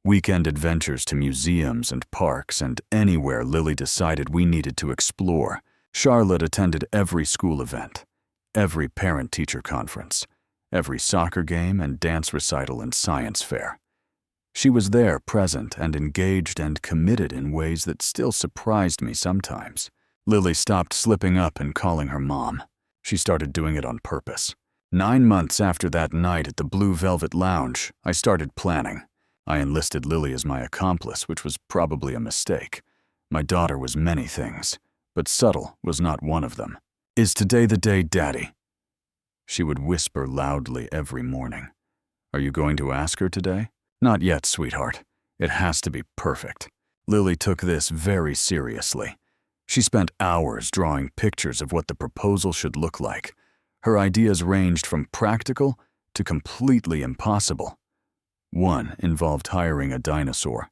B: Weekend adventures to museums and parks and anywhere Lily decided we needed to explore. Charlotte attended every school event, every parent-teacher conference, every soccer game and dance recital and science fair. She was there, present and engaged and committed in ways that still surprised me sometimes. Lily stopped slipping up and calling her mom. She started doing it on purpose. 9 months after that night at the Blue Velvet Lounge, I started planning. I enlisted Lily as my accomplice, which was probably a mistake. My daughter was many things, but subtle was not one of them. Is today the day, Daddy? She would whisper loudly every morning. Are you going to ask her today? Not yet, sweetheart. It has to be perfect. Lily took this very seriously. She spent hours drawing pictures of what the proposal should look like. Her ideas ranged from practical to completely impossible. One involved hiring a dinosaur.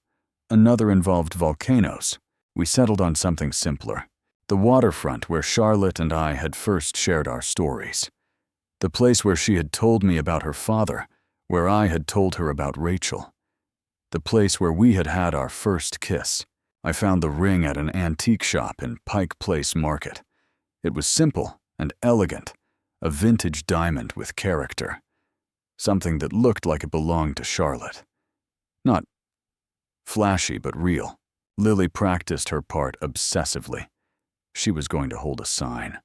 B: Another involved volcanoes. We settled on something simpler. The waterfront where Charlotte and I had first shared our stories. The place where she had told me about her father, where I had told her about Rachel. The place where we had had our first kiss. I found the ring at an antique shop in Pike Place Market. It was simple and elegant, a vintage diamond with character. Something that looked like it belonged to Charlotte. Not flashy, but real. Lily practiced her part obsessively. She was going to hold a sign.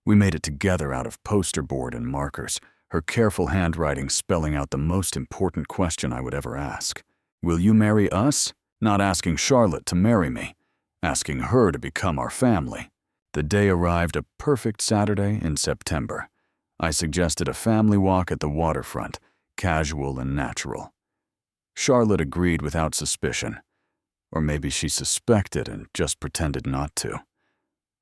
B: We made it together out of poster board and markers, her careful handwriting spelling out the most important question I would ever ask. Will you marry us? Not asking Charlotte to marry me, asking her to become our family. The day arrived, a perfect Saturday in September. I suggested a family walk at the waterfront, casual and natural. Charlotte agreed without suspicion. Or maybe she suspected and just pretended not to.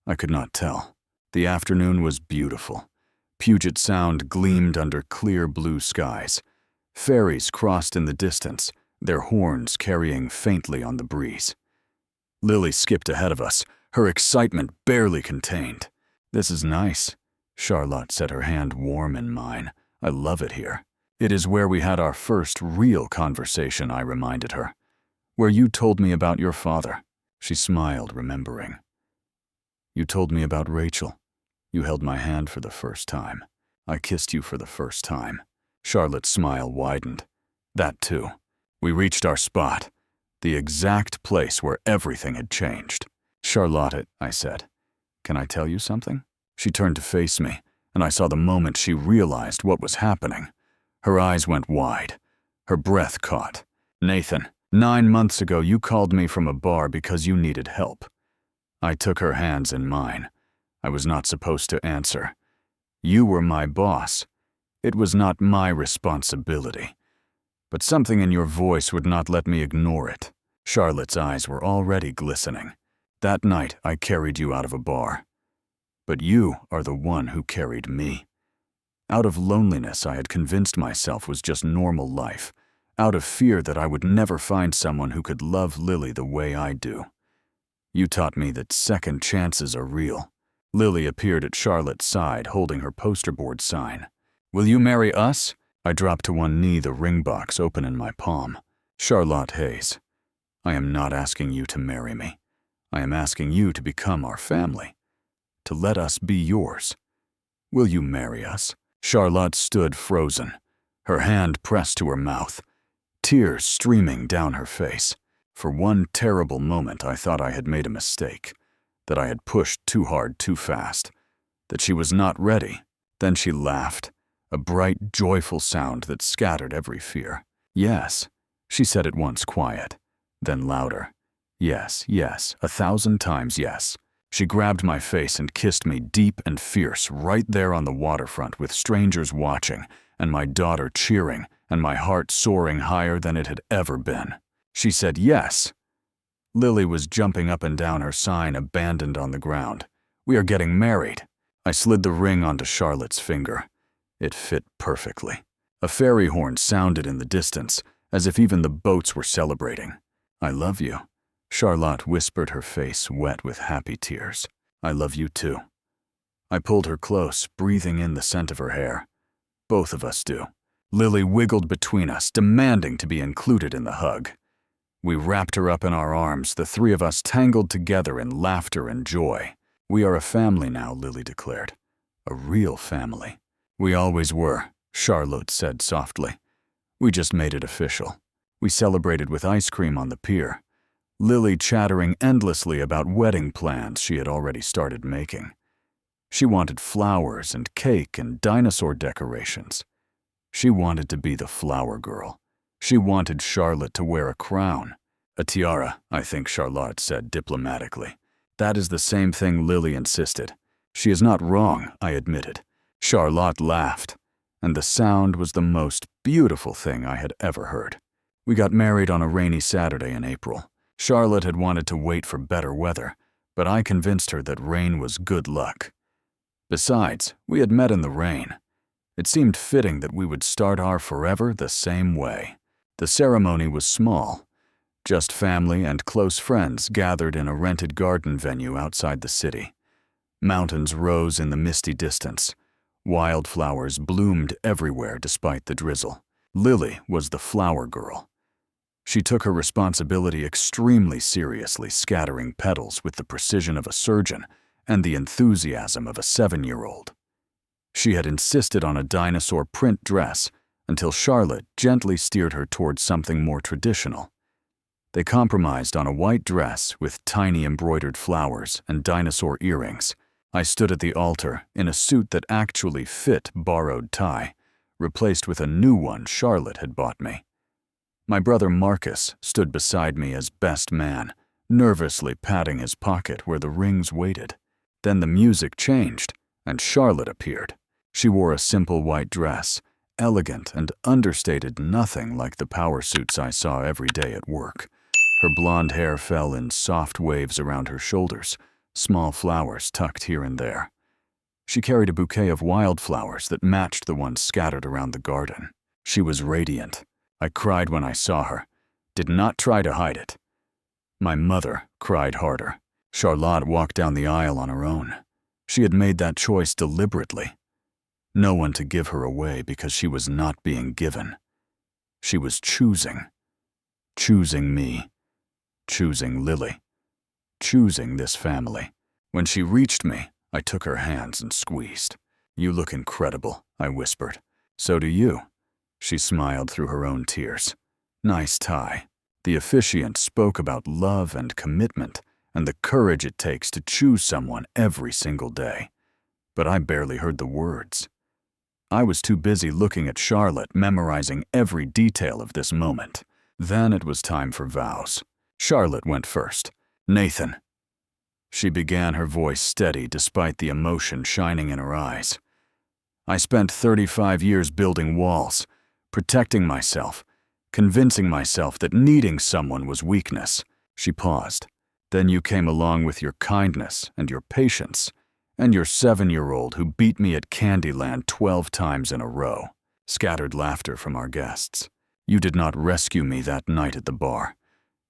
B: I could not tell. The afternoon was beautiful. Puget Sound gleamed under clear blue skies. Ferries crossed in the distance, their horns carrying faintly on the breeze. Lily skipped ahead of us, her excitement barely contained. "This is nice," Charlotte said, her hand warm in mine. "I love it here." "It is where we had our first real conversation," I reminded her. "Where you told me about your father." She smiled, remembering. "You told me about Rachel. You held my hand for the first time. I kissed you for the first time." Charlotte's smile widened. "That too." We reached our spot, the exact place where everything had changed. "Charlotte," I said, "can I tell you something?" She turned to face me, and I saw the moment she realized what was happening. Her eyes went wide. Her breath caught. "Nathan, 9 months ago you called me from a bar because you needed help." I took her hands in mine. I was not supposed to answer. "You were my boss. It was not my responsibility." But something in your voice would not let me ignore it. Charlotte's eyes were already glistening. "That night I carried you out of a bar. But you are the one who carried me. Out of loneliness I had convinced myself was just normal life, out of fear that I would never find someone who could love Lily the way I do. You taught me that second chances are real." Lily appeared at Charlotte's side, holding her poster board sign. "Will you marry us?" I dropped to one knee, the ring box open in my palm. "Charlotte Hayes, I am not asking you to marry me. I am asking you to become our family, to let us be yours. Will you marry us?" Charlotte stood frozen, her hand pressed to her mouth, tears streaming down her face. For one terrible moment I thought I had made a mistake, that I had pushed too hard too fast, that she was not ready. Then she laughed, a bright, joyful sound that scattered every fear. "Yes," she said at once quiet, then louder. "Yes, yes, 1,000 times yes." She grabbed my face and kissed me deep and fierce right there on the waterfront with strangers watching and my daughter cheering and my heart soaring higher than it had ever been. She said yes. Lily was jumping up and down, her sign abandoned on the ground. "We are getting married." I slid the ring onto Charlotte's finger. It fit perfectly. A fairy horn sounded in the distance, as if even the boats were celebrating. "I love you," Charlotte whispered, her face wet with happy tears. "I love you too." I pulled her close, breathing in the scent of her hair. "Both of us do." Lily wiggled between us, demanding to be included in the hug. We wrapped her up in our arms, the three of us tangled together in laughter and joy. "We are a family now," Lily declared. "A real family." "We always were," Charlotte said softly. "We just made it official." We celebrated with ice cream on the pier, Lily chattering endlessly about wedding plans she had already started making. She wanted flowers and cake and dinosaur decorations. She wanted to be the flower girl. She wanted Charlotte to wear a crown. "A tiara," I think Charlotte said diplomatically. "That is the same thing," Lily insisted. "She is not wrong," I admitted. Charlotte laughed, and the sound was the most beautiful thing I had ever heard. We got married on a rainy Saturday in April. Charlotte had wanted to wait for better weather, but I convinced her that rain was good luck. Besides, we had met in the rain. It seemed fitting that we would start our forever the same way. The ceremony was small. Just family and close friends gathered in a rented garden venue outside the city. Mountains rose in the misty distance. Wildflowers bloomed everywhere despite the drizzle. Lily was the flower girl. She took her responsibility extremely seriously, scattering petals with the precision of a surgeon and the enthusiasm of a 7-year-old. She had insisted on a dinosaur print dress until Charlotte gently steered her towards something more traditional. They compromised on a white dress with tiny embroidered flowers and dinosaur earrings. I stood at the altar in a suit that actually fit borrowed tie, replaced with a new one Charlotte had bought me. My brother Marcus stood beside me as best man, nervously patting his pocket where the rings waited. Then the music changed, and Charlotte appeared. She wore a simple white dress, elegant and understated, nothing like the power suits I saw every day at work. Her blonde hair fell in soft waves around her shoulders, small flowers tucked here and there. She carried a bouquet of wildflowers that matched the ones scattered around the garden. She was radiant. I cried when I saw her, did not try to hide it. My mother cried harder. Charlotte walked down the aisle on her own. She had made that choice deliberately. No one to give her away because she was not being given. She was choosing. Choosing me. Choosing Lily. Choosing this family. When she reached me, I took her hands and squeezed. "You look incredible," I whispered. "So do you." She smiled through her own tears. "Nice tie." The officiant spoke about love and commitment and the courage it takes to choose someone every single day. But I barely heard the words. I was too busy looking at Charlotte, memorizing every detail of this moment. Then it was time for vows. Charlotte went first. "Nathan." She began, her voice steady despite the emotion shining in her eyes. "I spent 35 years building walls, protecting myself, convincing myself that needing someone was weakness." She paused. "Then you came along with your kindness and your patience, and your 7-year-old who beat me at Candyland 12 times in a row." Scattered laughter from our guests. "You did not rescue me that night at the bar.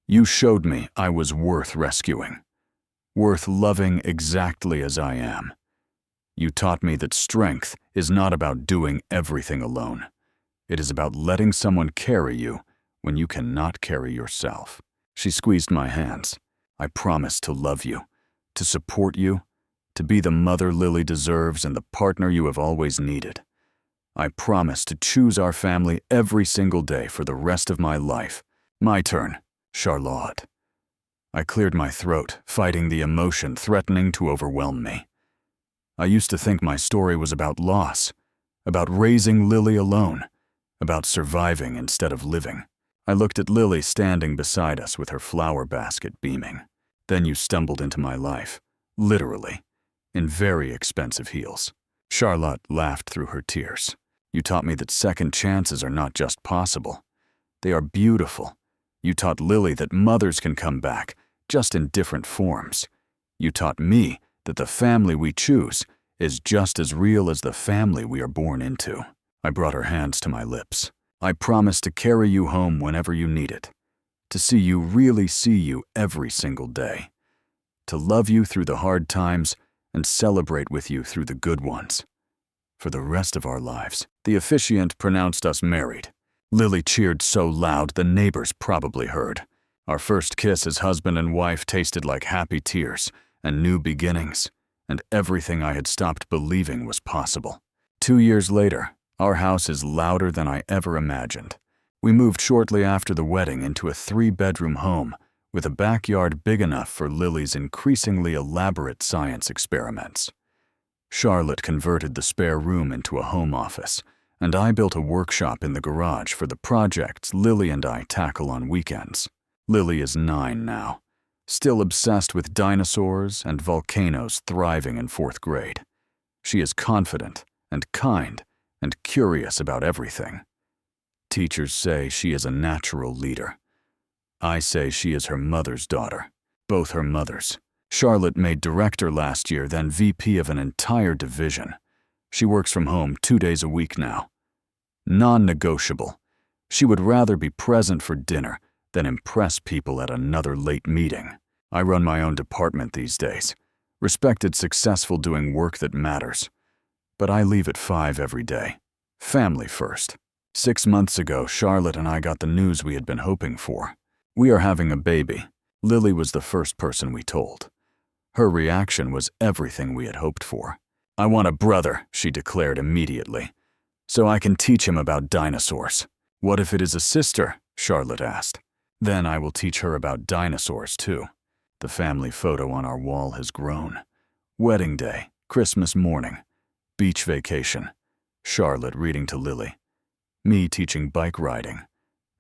B: You showed me I was worth rescuing, worth loving exactly as I am. You taught me that strength is not about doing everything alone. It is about letting someone carry you when you cannot carry yourself." She squeezed my hands. "I promise to love you, to support you, to be the mother Lily deserves and the partner you have always needed. I promise to choose our family every single day for the rest of my life." "My turn, Charlotte." I cleared my throat, fighting the emotion threatening to overwhelm me. I used to think my story was about loss, about raising Lily alone, about surviving instead of living. I looked at Lily standing beside us with her flower basket beaming. Then you stumbled into my life, literally, in very expensive heels. Charlotte laughed through her tears. "You taught me that second chances are not just possible. They are beautiful. You taught Lily that mothers can come back, just in different forms. You taught me that the family we choose is just as real as the family we are born into." I brought her hands to my lips. "I promise to carry you home whenever you need it, to see you, really see you every single day, to love you through the hard times and celebrate with you through the good ones. For the rest of our lives." The officiant pronounced us married. Lily cheered so loud the neighbors probably heard. Our first kiss as husband and wife tasted like happy tears and new beginnings, and everything I had stopped believing was possible. 2 years later, our house is louder than I ever imagined. We moved shortly after the wedding into a 3-bedroom home with a backyard big enough for Lily's increasingly elaborate science experiments. Charlotte converted the spare room into a home office, and I built a workshop in the garage for the projects Lily and I tackle on weekends. Lily is 9 now, still obsessed with dinosaurs and volcanoes, thriving in 4th grade. She is confident and kind and curious about everything. Teachers say she is a natural leader. I say she is her mother's daughter, both her mothers. Charlotte made director last year, then VP of an entire division. She works from home 2 days a week now. Non-negotiable. She would rather be present for dinner than impress people at another late meeting. I run my own department these days, respected, successful, doing work that matters. But I leave at 5 every day. Family first. 6 months ago, Charlotte and I got the news we had been hoping for. We are having a baby. Lily was the first person we told. Her reaction was everything we had hoped for. "I want a brother," she declared immediately, "so I can teach him about dinosaurs." "What if it is a sister?" Charlotte asked. "Then I will teach her about dinosaurs too." The family photo on our wall has grown. Wedding day, Christmas morning, beach vacation, Charlotte reading to Lily. me teaching bike riding,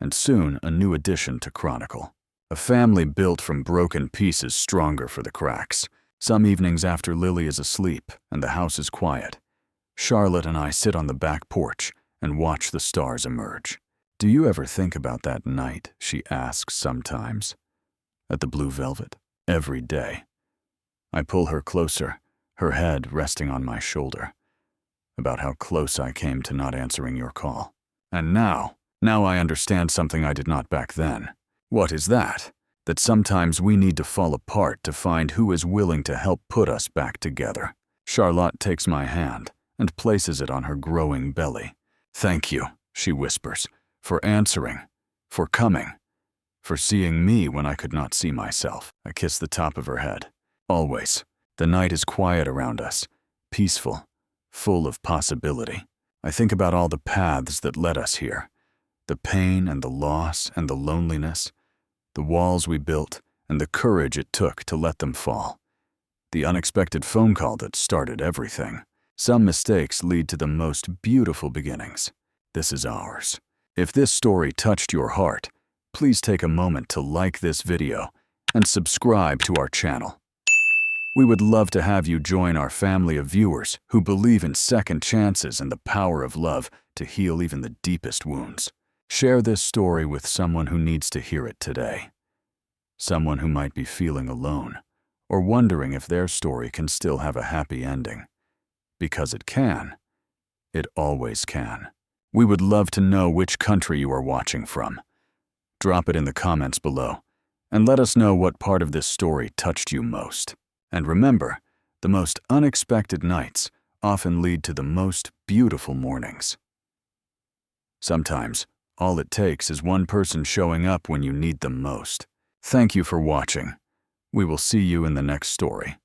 B: and soon a new addition to Chronicle. A family built from broken pieces stronger for the cracks. Some evenings after Lily is asleep and the house is quiet, Charlotte and I sit on the back porch and watch the stars emerge. "Do you ever think about that night?" she asks sometimes. "At the Blue Velvet?" "Every day." I pull her closer, her head resting on my shoulder. "About how close I came to not answering your call. And now I understand something I did not back then." "What is that?" "That sometimes we need to fall apart to find who is willing to help put us back together." Charlotte takes my hand and places it on her growing belly. "Thank you," she whispers, "for answering, for coming, for seeing me when I could not see myself." I kiss the top of her head. "Always." The night is quiet around us, peaceful, full of possibility. I think about all the paths that led us here, the pain and the loss and the loneliness, the walls we built and the courage it took to let them fall, the unexpected phone call that started everything. Some mistakes lead to the most beautiful beginnings. This is ours. If this story touched your heart, please take a moment to like this video and subscribe to our channel. We would love to have you join our family of viewers who believe in second chances and the power of love to heal even the deepest wounds. Share this story with someone who needs to hear it today. Someone who might be feeling alone or wondering if their story can still have a happy ending. Because it can. It always can. We would love to know which country you are watching from. Drop it in the comments below and let us know what part of this story touched you most. And remember, the most unexpected nights often lead to the most beautiful mornings. Sometimes, all it takes is one person showing up when you need them most. Thank you for watching. We will see you in the next story.